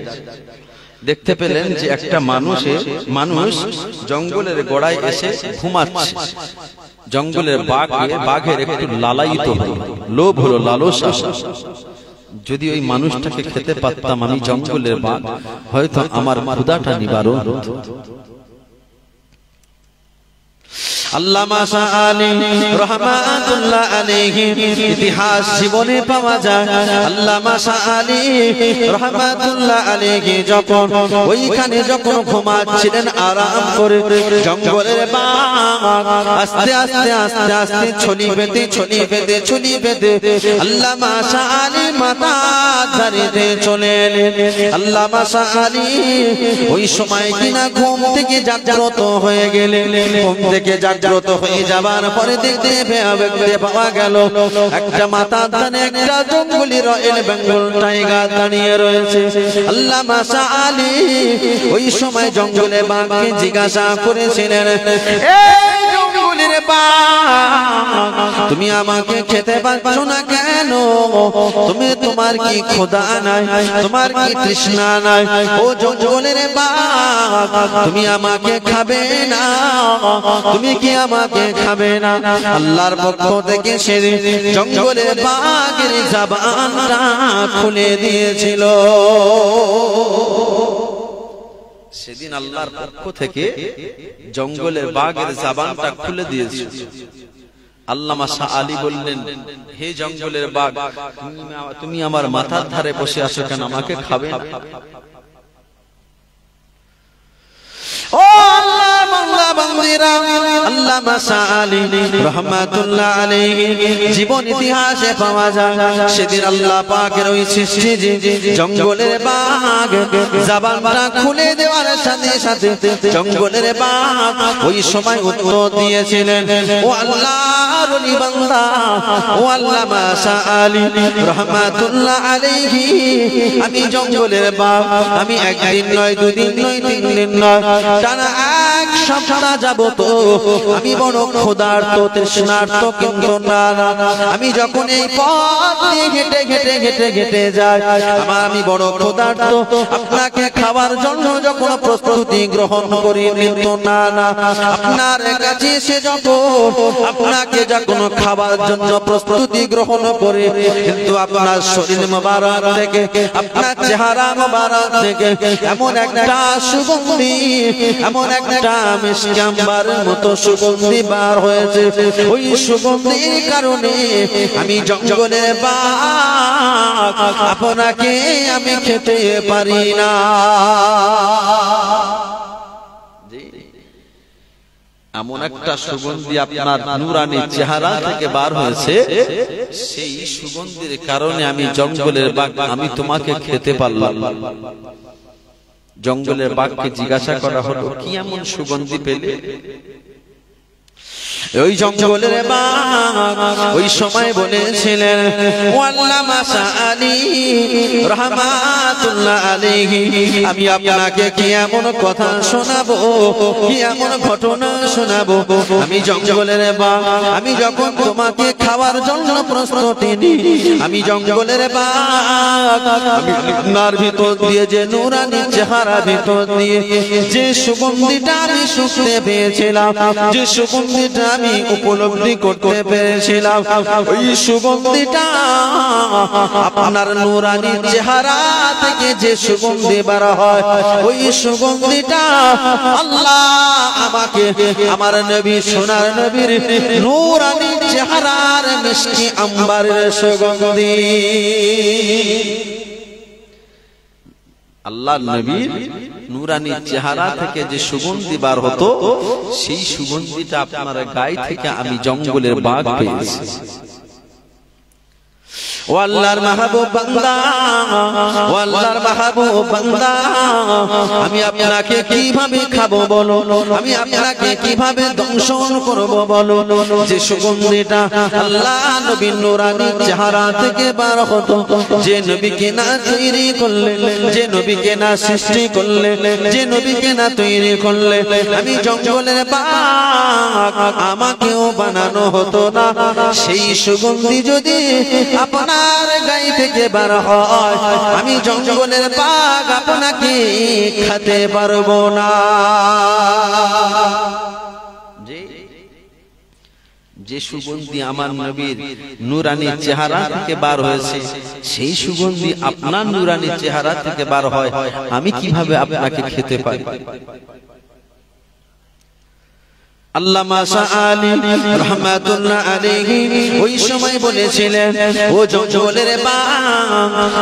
দেখতে পেলেন যে একটা মানুষ জঙ্গলের গোড়ায় এসে ঘুমাচ্ছে। জঙ্গলের বাঘের একটু লালায়িত হলো, লোভ হলো, লালসা। যদি ওই মানুষটাকে খেতে পারতাম আমি জঙ্গলের বাঘ, হয়তো আমার ক্ষুধাটা নিবারণ হতো। আল্লামা শাহ আলী রহমাতুল্লাহ আলাইহি ইতিহাস জীবনে পাওয়া যায়। আল্লামা শাহ আলী রহমাতুল্লাহ আলাইহি যখন ঘুমাচ্ছিলেন আরাম করে, জঙ্গলের বাঘ আস্তে আস্তে আস্তে আস্তে ছলি বেঁধে আল্লামা শাহ আলী মাথা ধারিতে চলে এলেন। আল্লামা শাহ আলী ওই সময় কিনা ঘুম থেকে জাগ্রত হয়ে গেলেন। ঘুম থেকে জাগ্রত হয়ে যাবার পরে দেখতে পাওয়া গেল একটা মাথা ধানে একটা জঙ্গলি রয়েল বেঙ্গল টাইগার দাঁড়িয়ে রয়েছে। আল্লামা শাহ আলী ওই সময় জঙ্গলে বাঘকে জিজ্ঞাসা করেছিলেন, এই জঙ্গলের বাঘ তুমি আমাকে খেতে পারছো না কেন? তোমার কি খোদা নাই? তোমার কি তৃষ্ণা নাই ও জঙ্গলের বাঘ তুমি আমাকে খাবে না তুমি কি আমাকে খাবে না আল্লাহর পক্ষ থেকে সে জঙ্গলের বাঘের জবানটা খুলে দিয়েছিল সেদিন আল্লাহর পক্ষ থেকে জঙ্গলের বাঘের জবানটা খুলে দিয়েছিল আল্লামা শাহ আলী বললেন হে জঙ্গলের বাঘ তুমি আমার মাথার ধারে বসে আছো কেন আমাকে খাবে না ও আল্লাহ বান্দা বান্দীরা আল্লামা শাহ আলী রাহমাতুল্লাহ আলাইহি জীবন ইতিহাসে পাওয়া যায় সেদিন আল্লাহ পাকের ওই সৃষ্টি জঙ্গলের বাঘ জবানটা খুলে দেওয়ার সাথে সাথে জঙ্গলের বাঘ ওই সময় উত্তর দিয়েছিলেন ও আল্লাহর ওলি বান্দা ও আল্লামা শাহ আলী রাহমাতুল্লাহ আলাইহি আমি জঙ্গলের বাঘ আমি একদিন নয় দুদিন নয় তিন দিন নয় টানা এক সপ্তাহ যাবত আমি বড় ক্ষুধার্ত তৃষ্ণার্ত কিন্তু না আমি যখন এই পথ দিয়ে হেঁটে হেঁটে হেঁটে হেঁটে যাই আমি বড় ক্ষুধার্ত আপনাকে খাওয়ার জন্য যখন প্রস্তুতি গ্রহণ করি কিন্তু না আপনার কাছে এসে যখন আপনাকে যখন খাওয়ার জন্য প্রস্তুতি গ্রহণ করে কিন্তু আপনার শরীর মোবারক থেকে আপনার চেহারা মোবারক থেকে এমন একটা সুগন্ধি এমন একটা মিষ্টি আম্বারের মতো সুগন্ধি বার হয়েছে ওই সুগন্ধির কারণে আমি জঙ্গলের বাঘ আপনাকে আমি খেতে পারি না এমন একটা সুগন্ধি আপনার নূরানি চেহারা থেকে বার হয়েছে সেই সুগন্ধির কারণে আমি জঙ্গলের বাঘ আমি তোমাকে খেতে পারলাম জঙ্গলের বাঘকে জিজ্ঞাসা করা হলো কি এমন সুগন্ধি পেলে ওই জঙ্গলের বাঘ ওই সময় বলেছিলেন ও আল্লামা শাহ আলী রাহমাতুল্লাহ আলাইহি আমি আপনাকে কি এমন কথা শোনাবো কি এমন ঘটনা শোনাবো আমি জঙ্গলের বাঘ আমি যখন তোমাকে খাওয়ার জন্য প্রস্তুতি নিই আমি জঙ্গলের বাঘ আমি আপনার ভিতর দিয়ে যে নূরানি চেহারা ভিতর দিয়ে যে সুগন্ধিটা আমি শুনতে পেয়েছিলাম যে সুগন্ধিটা আমি উপলব্ধি করতে পেরেছিলাম ওই সুগন্ধিটা আপনার নূরানি চেহারা থেকে যে সুগন্ধি বার হয় ওই সুগন্ধিটা আল্লাহ আমাকে আমার নবী সোনার নবীর নূরানি চেহারার মিষ্টি আম্বারের সুগন্ধি আল্লাহর নবীর নূরানি চেহারা থেকে যে সুগন্ধি বার হতো সেই সুগন্ধিটা আপনার গায়ে থেকে আমি জঙ্গলের বাঘ পেয়েছি ও আল্লাহর মাহবুব বান্দা ও আল্লাহর মাহবুব বান্দা আমি আপনাকে কিভাবে খাবো বলো আমি আপনাকে কিভাবে দংশন করব বলো যে সুগন্ধিটা আল্লাহ নবীর নূরানি চেহারা থেকে বার হতো যে নবীকে না তৈরি করলে যে নবীকে না সৃষ্টি করলে যে নবীকে না তৈরি করলে আমি জঙ্গলের বাঘ আমাকেও বানানো হতো না সেই সুগন্ধি যদি আপনার গায়ে থেকে বার হয় আমি জঙ্গলের বাঘ আপনাকে খেতে পারবো না যে সুগন্ধি আমার নবীর নূরানি চেহারা থেকে বার হয়েছে সেই সুগন্ধি আপনার নূরানি চেহারা থেকে বার হয় আমি কিভাবে আপনাকে খেতে পারি আল্লামা শাহ আলী রাহমাতুল্লাহ আলাইহি ওই সময় বলেছিলেন ও জঙ্গলের বাঘ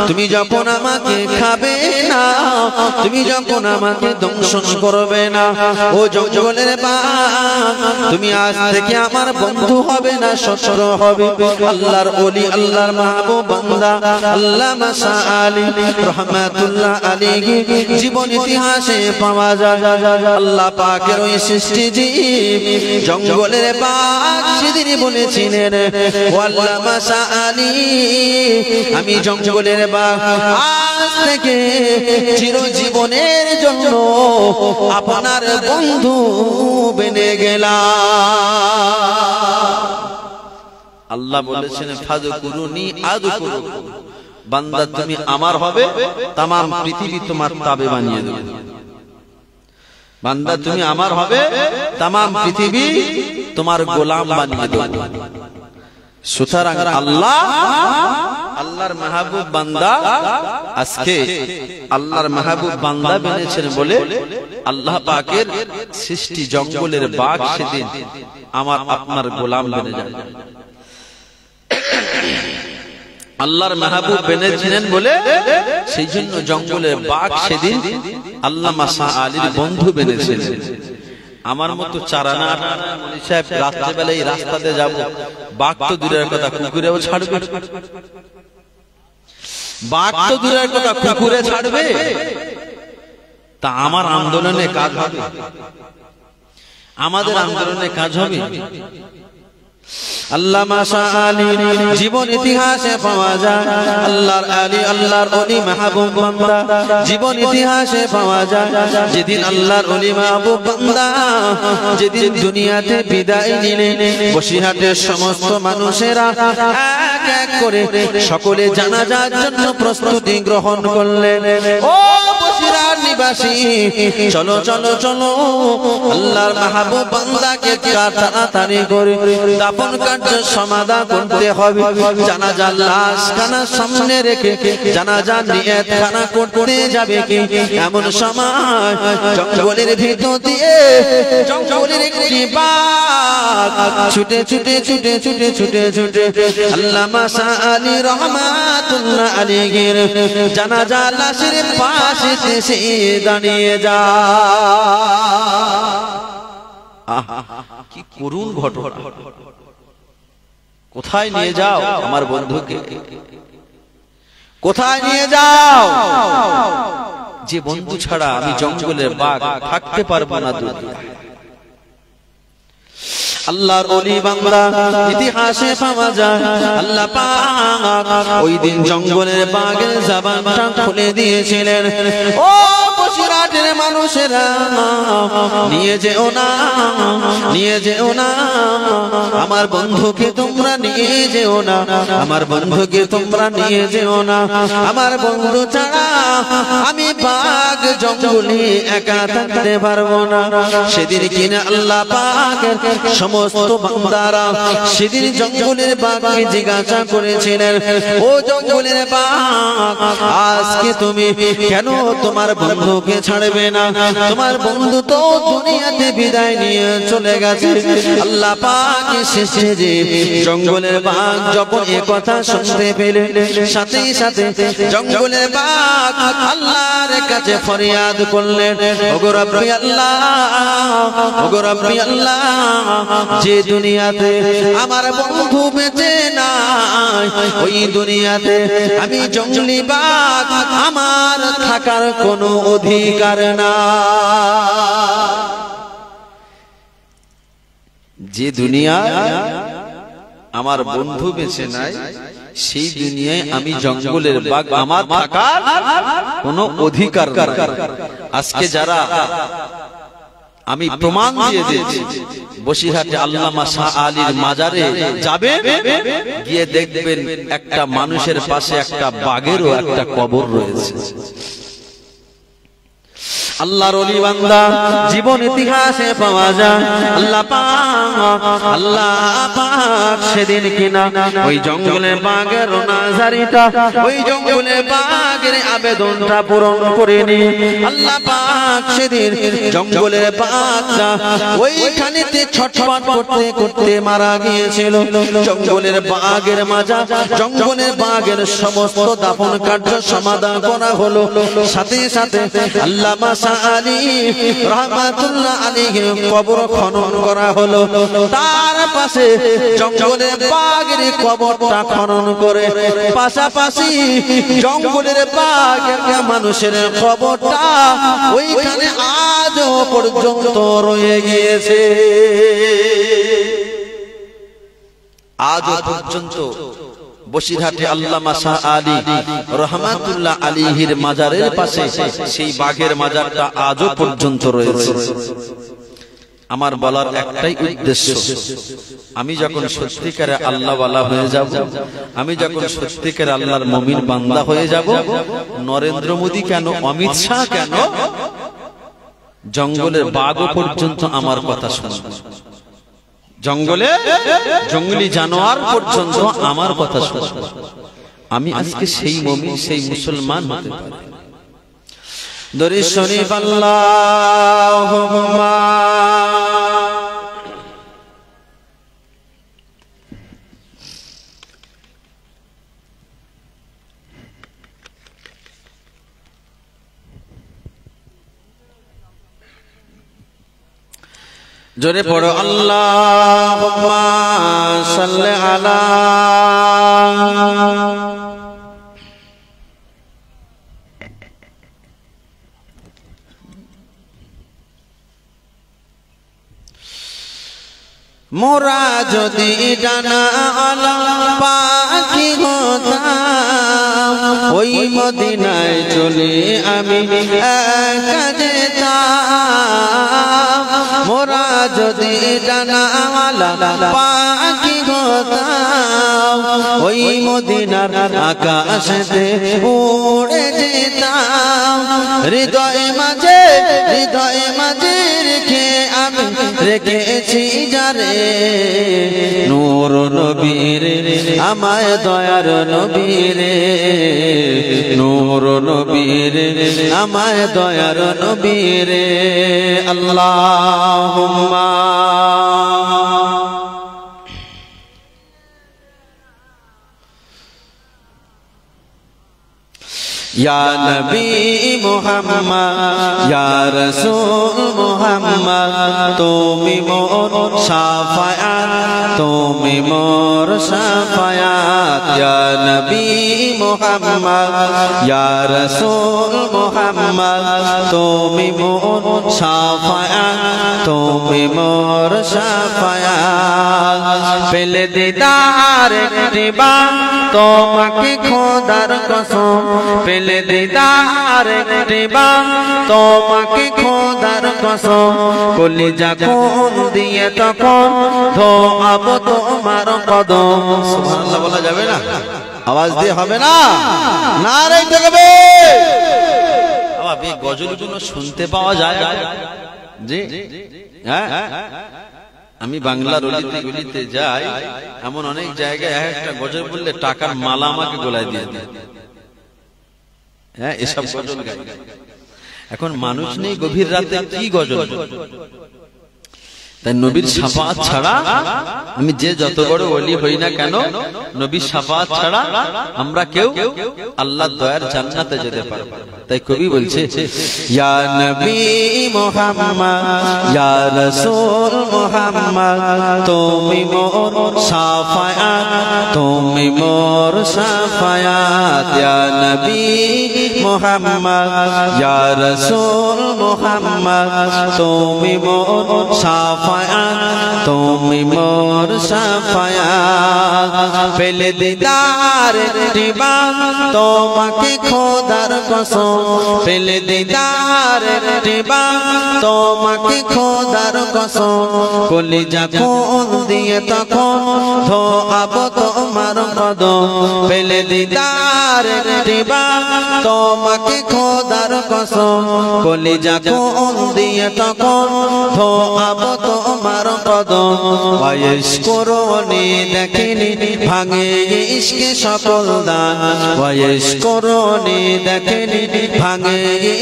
তুমি যখন আমাকে খাবে না তুমি যখন আমাকে দংশন করবে না ও জঙ্গলের বাঘ তুমি আজ থেকে আমার বন্ধু হবে না শত্রু হবে আল্লাহর ওলি আল্লাহর মাহবুব বান্দা আল্লামা শাহ আলী রাহমাতুল্লাহ আলাইহি জীবন ইতিহাসে পাওয়া যায় আল্লাহ পাকের ওই সৃষ্টি জীব জঙ্গলের বাঘ সেদিন বলেছিলেন ও আল্লামা শাহ আলী আমি জঙ্গলের বাঘ আজ থেকে চিরজীবনের জন্য আপনার বন্ধু বনে গেলাম আল্লাহ বলেছেন ফাযকুরুনি আযকুরুকুম বান্দা তুমি আমার হবে, তাম পৃথিবী তোমার তাবে বানিয়ে দেব। বান্দা তুমি আমার হবে, তাম পৃথিবী তোমার গোলাম বানিয়ে দেব। সুতরাং আল্লাহর মাহবুব বান্দা আজকে আল্লাহর মাহবুব বান্দা বেনেছেন বলে আল্লাহ পাকের সৃষ্টি জঙ্গলের বাঘ সেদিন আমার আপনার গোলাম বেনে যাবে। আল্লাহর মাহবুব বেনেছিলেন বলে সেই জন্য জঙ্গলের বাঘ সেদিন আল্লামা শাহ আলীর বন্ধু বেনেছিলেন। আমার মতো চারানা মনি সাহেব রাত্রেবেলা এই রাস্তাতে যাব, বাঘ তো দূরের কথা কুকুরেও ছাড়বে, বাঘ তো দূরের কথা কুকুরে ছাড়বে। তা আমার আন্দোলনে কাজ হবে, আমাদের আন্দোলনে কাজ হবে। আল্লামা শাহ আলীর জীবন ইতিহাসে পাওয়া যায় আল্লাহর আলী আল্লাহর ওলি মাহবুব বান্দা জীবন ইতিহাসে পাওয়া যায় যেদিন আল্লাহর ওলি মাহবুব বান্দা যেদিন দুনিয়াতে বিদায় নিলেন, বসিরহাটের সমস্ত মানুষেরা এক এক করে সকলে জানাজার জন্য প্রস্তুতি গ্রহণ করলেন। ও বসিরহাট নিবাসী, চলো চলো চলো, আল্লাহর মাহবুব বান্দাকে তাড়াতাড়ি করে দাফন কার্য সমাধান করতে হবে। জানাজার লাশ খানা সামনে রেখে জানাজা নিয়ত খানা করতে যাবে কি এমন সময় জঙ্গলের ভিতর দিয়ে জঙ্গলের একটি বাঘ ছুটে ছুটে ছুটে ছুটে ছুটে ছুটে আল্লামা শাহ আলী রহমাতুল্লাহ আলাইহির জানাজা লাশের পাশে এসে দাঁড়িয়ে যায়। কি করুণ ঘটনা! কোথায় নিয়ে যাও আমার বন্ধুকে, কোথায় নিয়ে যাও? যে বন্ধু ছাড়া আমি জঙ্গলের বাঘ থাকতে পারবো না দুনিয়ায়। আল্লাহর ওলি বান্দা ইতিহাসে পাওয়া যায় আল্লাহ পাক ওই দিন জঙ্গলের বাঘের জবানটা খুলে দিয়েছিলেন। ও বসিরহাটের মানুষেরা, নিয়ে যেও না, নিয়ে যেও না আমার বন্ধুকে, তোমরা নিয়ে যেও না আমার বন্ধুকে, তোমরা নিয়ে যেও না আমার বন্ধু ছাড়া আমি বাঘ জঙ্গলে একা থাকতে পারবো না। সেদিন কিনা আল্লাহ পাকের সমস্ত বান্দারা সেদিন জঙ্গলের বাঘকে জিজ্ঞাসা করেছিলেন, ও জঙ্গলের বাঘ, আজকে তুমি কেন তোমার বন্ধুকে ছাড়বে না? তোমার বন্ধু তো দুনিয়াতে বিদায় নিয়ে চলে গেছে। আল্লাহ পাক শেষে যে জঙ্গলের বাঘ যখন এ কথা শুনতে পেলেন, সাথে সাথে জঙ্গলের বাঘ আল্লাহর কাছে ফরিয়াদ করলেন, ওগো রব্বি আল্লাহ, ওগো রব্বি আল্লাহ, যে দুনিয়াতে আমার বন্ধু বেঁচে নাই ওই দুনিয়াতে আমি জঙ্গলি বাঘ আমার থাকার কোনো অধিকার না। যে দুনিয়ায় আমার বন্ধু বেঁচে নাই সেই দুনিয়ায় আমি জঙ্গলের বাঘ আমার থাকার কোনো অধিকার না। আজকে যারা আমি প্রমাণ দিয়ে দিয়েছি, বসিরহাটে আল্লামা শাহ আলীর মাজারে যাবে, গিয়ে দেখবেন একটা মানুষের পাশে একটা বাঘেরও একটা কবর রয়েছে। আল্লাহর ওলি বান্দা জীবন ইতিহাসে পাওয়া যায় আল্লাহ পাক সেদিন কিনা ওই জঙ্গলে বাঘের নাজারিটা, ওই জঙ্গলে বাঘের আবেদনটা পূরণ করেনি। আল্লাহ পাক সেদিন জঙ্গলের বাঘটা ওইখানেতে ছটফট করতে করতে মারা গিয়েছিল। জঙ্গলের বাঘের মাজা, জঙ্গলের বাঘের সমস্ত দাফন কার্য সমাধান করা হলো। সাথে সাথে আল্লামা শাহ আলী রহমাতুল্লাহ আলাইহির কবর খনন করা হলো। তার পাশে জঙ্গলের বাঘের কবরটা খনন করে পাশাপাশি জঙ্গলের বাঘের মানুষের কবরটা ওইখানে আজও পর্যন্ত রয়ে গিয়েছে। আজও পর্যন্ত বসিরহাটে আল্লামা শাহ আলী রহমাতুল্লাহ আলাইহির মাজারের পাশে সেই বাঘের মাজারটা আজও পর্যন্ত রয়েছে। আমার বলার একটাই উদ্দেশ্য, আমি যখন সত্যিকারে আল্লাহওয়ালা হয়ে যাব, আমি যখন সত্যিকারে আল্লাহর মুমিন বান্দা হয়ে যাব, নরেন্দ্র মোদী কেন, অমিত শাহ কেন, জঙ্গলের বাঘও পর্যন্ত আমার কথা শুনবে, জঙ্গলে জঙ্গলি জানোয়ার পর্যন্ত আমার কথা শুনবে। আমি আজকে সেই মুমিন, সেই মুসলমান হতে পারি। দরুদ শরীফ আল্লাহুম্মা জোরে পড়ো আল্লাহুম্মা সাল্লি আলা মোরা যদি ডানাওয়ালা পাখি হতাম, ওই মদিনায় চলে আমি একা যেতাম। মোরা যদি ডানাওয়ালা পাখি হতাম, ওই মদিনার আকাশেতে উড়ে যেতাম। হৃদয় মাঝে রেখে আমি রেখেছি যারে, নূর নবীর আমায় দয়ার নবীর, নূর নবীর আমায় দয়ার নবীর। আল্লাহুম্মা या नबी मुहम्मद या रसूल मुहम्मद, तुमी मोर शाफाअत, तुमी मोर शाफाअत। या नबी मुहम्मद या रसूल मुहम्मद, तुमी मोर शाफाअत, तुमी मोर शाफाअत। पेले दीदार एकटी बार তোমাকে খোদার কসম, পেলে দিদার একটি বার তোমাকে খোদার কসম, কলিজা খুন দিয়ে তখন ধোয়াব তোমার কদম। সুবহানাল্লাহ বলা যাবে না? আওয়াজ দিয়ে হবে না? নারে তাকবীর। আবার এই গজলগুলো শুনতে পাওয়া যায় জি, হ্যাঁ। আমি বাংলার অলিতে গলিতে যাই, এমন অনেক জায়গায় একটা গজল বললে টাকার মালা আমাকে গলায় দিয়ে দেয়। হ্যাঁ, এসব গজল গাই। এখন মানুষ নেই, গভীর রাতে কি গজল? তাই নবীর শাফাআত ছাড়া আমি যে যত বড় ওলি হই না কেন, নবীর শাফাআত ছাড়া আমরা কেউ আল্লাহর দয়ার জান্নাতে যেতে পারব না। তাই কবি বলছে, ইয়া নবী মুহাম্মদ ইয়া রাসূল মুহাম্মদ, তুমি মোর শাফাআত, তুমি মোর শাফাআত। ইয়া নবী মুহাম্মদ ইয়া রাসূল মুহাম্মদ, তুমি মোর শাফাআত, তুমি মোর শাফাআত। পেলে দিদার একটি বার তোমাকে খোদার কসম, পেলে দিদার একটি বার তোমাকে খোদার কসম, কলিজা খুন দিয়ে তখন ধোয়াব তোমার কদম। পেলে দিদার একটি বার তোমাকে খোদার কসম, কলিজা খুন দিয়ে তখন ধোয়াব তোমার কদম। বয়স করনি দেখেনি ভাঙে ইশকে সকল দান, বয়স করনি দেখেনি ভাঙে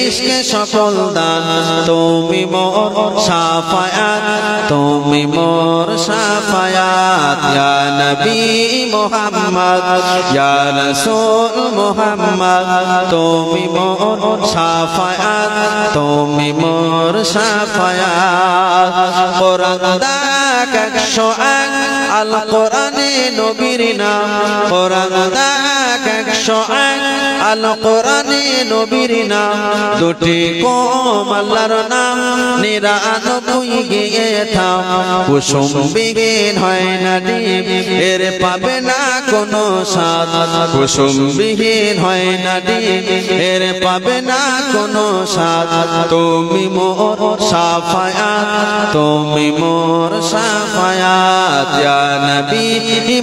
ইশকে সকল দান। তুমি মোর শাফাআত, তুমি মোর শাফাআত। ইয়া নবী মুহাম্মদ ইয়া রাসূল মুহাম্মদ, তুমি মোর শাফাআত, তুমি মোর শাফাআত। কোরআন দেখ 101 আল কোরআনে নবীর নাম, কোরআন দেখ 101 আল কোরআনে নবীর নাম দুটি কম আল্লাহর নাম 99 গিয়ে থাম কুসুম বিহীন হয় না ডিম এর পাবে না কোনো স্বাদ কুসুম বিহীন হয় না ডিম এর পাবে না কোনো স্বাদ তুমি মোর শাফায়াত তুমি মোর শাফায়াত ইয়া নবী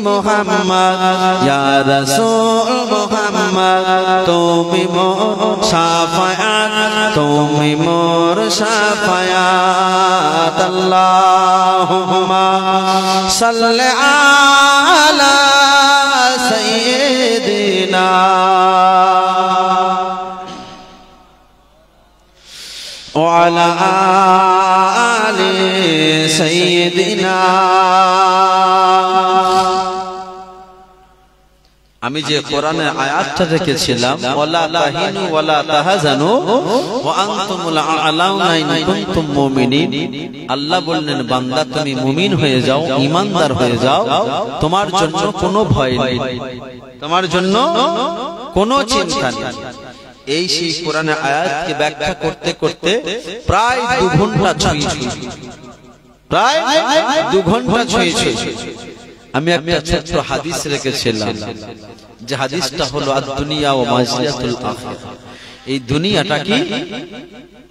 মুহাম্মদ ইয়া রাসূল মুহাম্মদ তুমি মোর শাফায়াত তুমি মোর শাফায়াত আল্লাহুম্মা সাল্লি আলা সাইয়্যিদিনা ওয়া আলা আলি সাইয়্যিদিনা আমি যে কোরআনের আয়াতটা রেখেছিলাম ওয়ালা তাহিনু ওয়ালা তাহজানু ওয়া আনতুমুল আ'লাউনা ইন কুনতুম মুমিনিন আল্লাহ বললেন বান্দা তুমি মুমিন হয়ে যাও ঈমানদার হয়ে যাও তোমার জন্য কোনো ভয় নেই তোমার জন্য কোনো চিন্তা নেই এই সেই কোরআনের আয়াতকে ব্যাখ্যা করতে করতে প্রায় 2 ঘন্টা ছুঁয়েছি প্রায় 2 ঘন্টা ছুঁয়েছি আমি একটা ছোট্ট হাদিস রেখেছিলাম যে হাদিসটা হলো আদ-দুনিয়া ওয়া মাজিয়াতুল আখিরা এই দুনিয়াটা কি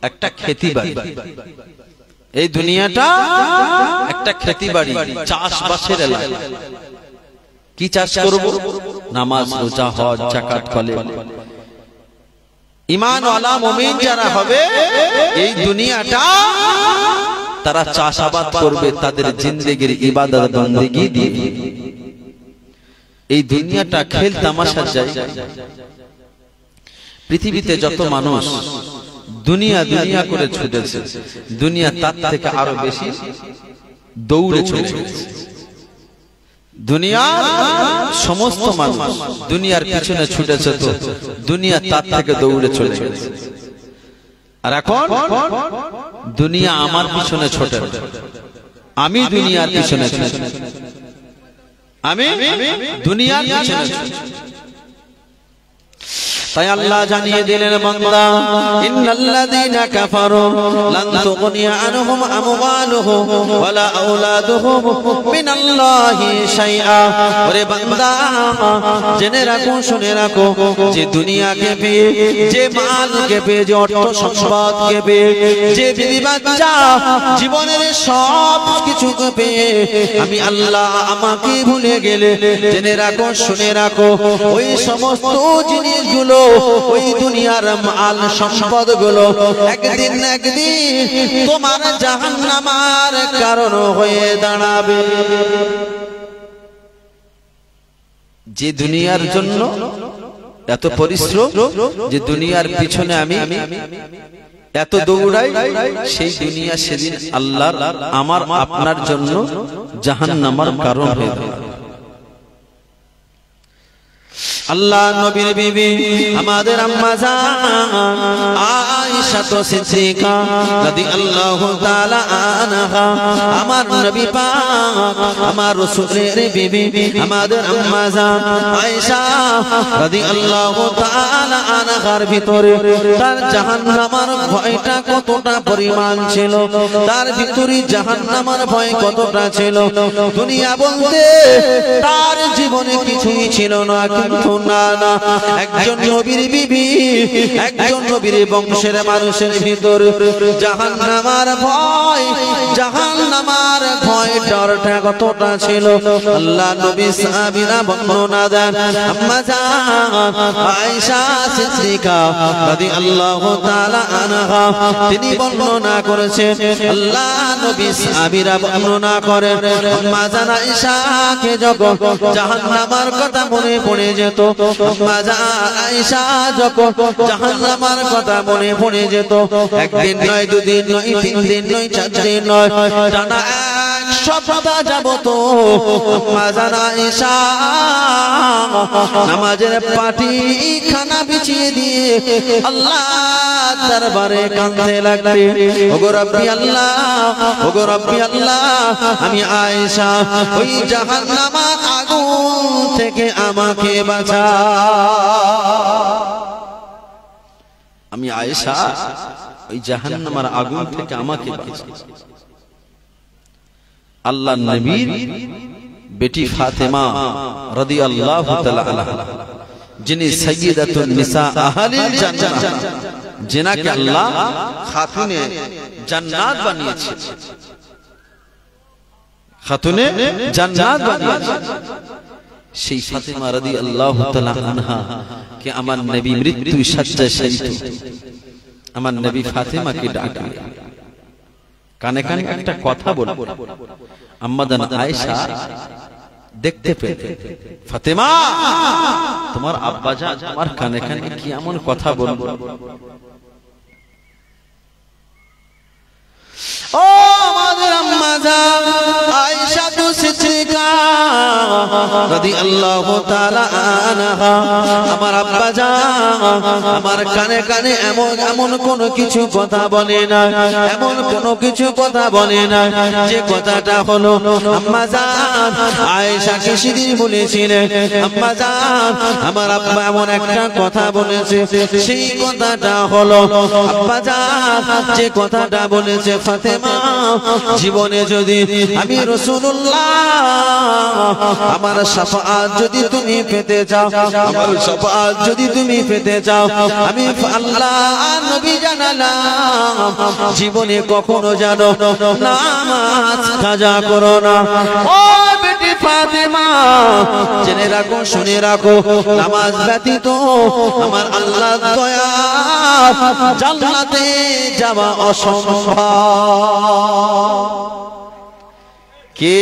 একটা খেতিবাড়ি এই দুনিয়াটা একটা খেতিবাড়ি চাষবাসের এলাকা কি চাষ করব নামাজ রোজা হজ যাকাত কলে ঈমান ওয়ালা মুমিন যারা হবে এই দুনিয়াটা তারা চাষাবাদ করবে তাদের জিন্দেগির ইবাদত বন্দেগী দিয়ে এই দুনিয়াটা খেল তামাশার জায়গা পৃথিবীতে যত মানুষ দুনিয়া দুনিয়া করে ছুটেছে দুনিয়া তার থেকে আরো বেশি দৌড়ে চলেছে দুনিয়ার সমস্ত মানুষ দুনিয়ার পিছনে ছুটেছে তো দুনিয়া তার থেকে দৌড়ে চলে গেছে আর এখন দুনিয়া আমার পিছনে ছোটে আমি দুনিয়ার পিছনে আমি দুনিয়ার পিছনে তাই আল্লাহ জানিয়ে দিলেন বান্দা ইন্নাল্লাযীনা কাফারু লান তুগনিয়া আনহুম আমওয়ালুহুম ওয়ালা আওলাদুহুম মিনাল্লাহি শাইআ ওরে বান্দা জেনে রাখো শুনে রাখো যে দুনিয়াকে পেয়ে যে মালকে পেয়ে যে অর্থ সম্পদকে পেয়ে যে বিবি বাচ্চা জীবনের সব কিছুকে পেয়ে আমি আল্লাহ আমাকে ভুলে গেলে জেনে রাখো শুনে রাখো ওই সমস্ত জিনিসগুলো ওই দুনিয়ার মাল সম্পদ গুলো একদিন না একদিন তোমার জাহান্নামের কারণ হয়ে দাঁড়াবে যে দুনিয়ার জন্য এত পরিশ্রম যে দুনিয়ার পিছনে আমি এত দৌড়াই সেই দুনিয়া সেদিন আল্লাহর আমার আপনার জন্য জাহান্নামের কারণ হয়ে দাঁড়াবে আল্লাহ নবীর বিবি আমাদের আম্মা জান আয়েশা সিদ্দিকা রাদিয়াল্লাহু তাআলা আনহা আমার নবী পাক আমার রাসূলের বিবি আমাদের আম্মা জান আয়েশা রাদিয়াল্লাহু তাআলা আনহার ভিতরে তার জাহান্নামের ভয়টা কতটা পরিমাণ ছিল তার ভিতরে জাহান্নামের ভয় কতটা ছিল দুনিয়া বলতে তার জীবনে কিছুই ছিল না কিন্তু না না একজন নবীর বিবি একজন নবীর বংশের মানুষের ভিতর জাহান্নামের ভয় ডরটা কতটা ছিল আল্লাহ নবী সাহাবীরা বর্ণনা দেন আম্মা জান আয়েশা সিদ্দিকা রাদিয়াল্লাহু তাআলা আনহা তিনি বর্ণনা করেছেন আল্লাহ নবী সাহাবীরা বর্ণনা করেন আম্মা জান আয়েশাকে যখন জাহান্নামের কথা মনে পড়ে যেত আম্মা জান আয়েশা যখন জাহান্নামের কথা মনে পড়ে যেত একদিন নয় দুদিন নয় তিন দিন নয় চার দিন নয় টানা এক সপ্তাহ যাবত আম্মা জান আয়েশা নামাজের পাটি খানা বিছিয়ে দিয়ে আল্লাহ দরবারে কাঁদতে লাগলেন ওগো রব্বি আল্লাহ ওগো রব্বি আল্লাহ আমি আয়েশা ওই জাহান্নামের আগুন থেকে আমাকে বাঁচা আমি আয়েশা ওই জাহান্নামের আগুন থেকে আমাকে বাঁচাও। আল্লাহর নবীর বেটি ফাতেমা রাদিয়াল্লাহু তাআলা আনহা, যিনি সাইয়্যিদাতুন নিসা আহলিল জান্নাহ, যিনাকে আল্লাহ খাতুনে জান্নাত বানিয়েছে, খাতুনে জান্নাত বানিয়েছে। সেই ফাতেমা রাদিয়াল্লাহু তাআলা আনহা কে আমার নবী মৃত্যু শয্যায় শয়িত, আমার নবী ফাতেমাকে ডাকলেন, কানে কানে একটা কথা বলল। আম্মা জান আয়েশা দেখতে পেলেন, ফাতেমা তোমার আব্বাজান তোমার কানে কানে কি এমন কথা বলল? ও আমাদের আম্মা জান আয়েশা সিদ্দিকা রাদিয়াল্লাহু তাআলা আনহা, আমার আব্বা জান আমার কানে কানে এমন কোন কিছু কথা বলে না, এমন কোন কিছু কথা বলে না যে কথাটা হলো আম্মা জান আয়েশাকে সেদিন বলেছিলেন, আম্মা জান আমার আব্বা এমন একটা কথা বলেছে, সেই কথাটা হলো আব্বা জান যে কথাটা বলেছে, ফাতেমা জীবনে যদি আমি রাসূলুল্লাহ আমার শাফাআত যদি তুমি পেতে চাও, আমার শাফাআত যদি তুমি পেতে চাও, আমি আল্লাহ নবী জানালাম জীবনে কখনো জানো নামাজ কাজা করো না। ও বেটি ফাতেমা জেনে রাখো, শুনে রাখো, নামাজ ব্যতীত আমার আল্লাহর দয়া জান্নাতে যাওয়া অসম্ভব। কে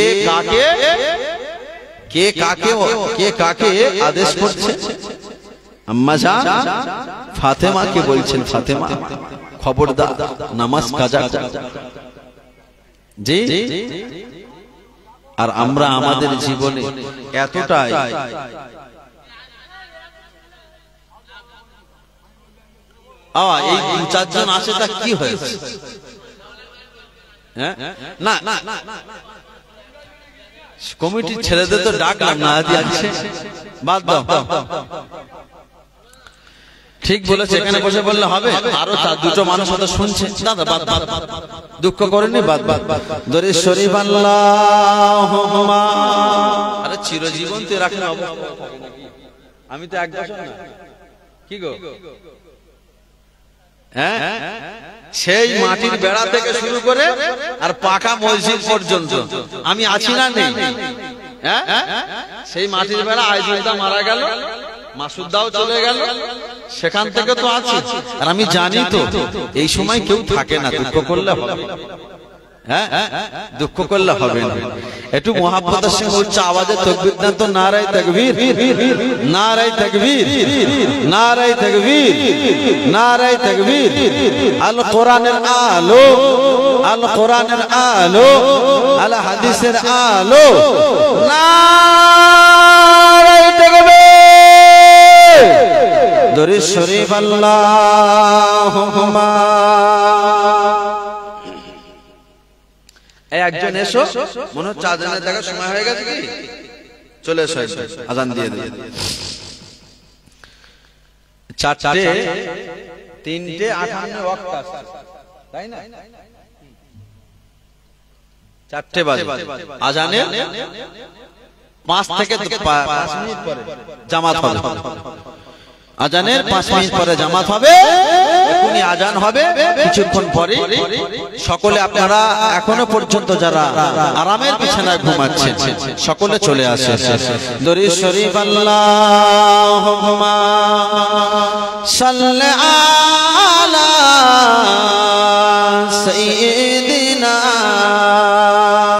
কাকে আদেশ করছে? আম্মা জান ফাতেমাকে বলছেন, ফাতেমা খবরদার নামাজ কাজা কর। জি, আর আমরা আমাদের জীবনে এতটাই এই দু চারজন আসে, তা কি হয়েছে? না না কমিটির ছেলেদের তো ডাকলাম না, বাদ দাও। ঠিক বলেছে, এখানে বসে বললে হবে? আরো দুটো মানুষ হয়তো শুনছে, দুঃখ করেনি, বাদ বাদ। দরুদ শরীফ আল্লাহুম্মা, আরে চিরজীবন তো রাখলে হবে, আমি তো এক বছর না, কি গো? হ্যাঁ, সেই মাটির বেড়া থেকে শুরু করে আর পাকা মসজিদ পর্যন্ত আমি আছি না নেই? হ্যাঁ, সেই মাটির বেড়া আইজুলদা মারা গেল, মাসুদদাও চলে গেল, সেখান থেকে তো আছে। আর আমি জানি তো এই সময় কেউ থাকে না, দুঃখ করলে হবে। হ্যাঁ, দুঃখ করলে হবে না। একটু মুহাব্বতের সঙ্গে উচ্চ আওয়াজে তাকবীর দেন তো, নারায়ে তাকবীর, নারায়ে তাকবীর, নারায়ে তাকবীর, নারায়ে তাকবীর। আল কোরআনের আলো, আল কোরআনের আলো, আল হাদিসের আলো, নারায়ে তাকবীর। দরুদ শরীফ আল্লাহুম্মা। একজন এসো, মনে হচ্ছে আজানের দেখার সময় হয়ে গেছে, কি চলে এসো, আজান দিয়ে দেবে। 4:58 ওয়াক্ত আছে, তাই না? 4টে বাজে, আজানের 5 থেকে 5 মিনিট পরে জামাত হবে। আজানের 5 মিনিট পরে জামাত হবে, এখনই আজান হবে, কিছুক্ষণ পরে সকলে আপনারা এখনো পর্যন্ত যারা আরামের বিছানায় ঘুমাচ্ছেন সকলে চলে আসে। দরুদ শরীফ আল্লাহুম্মা সাল্লি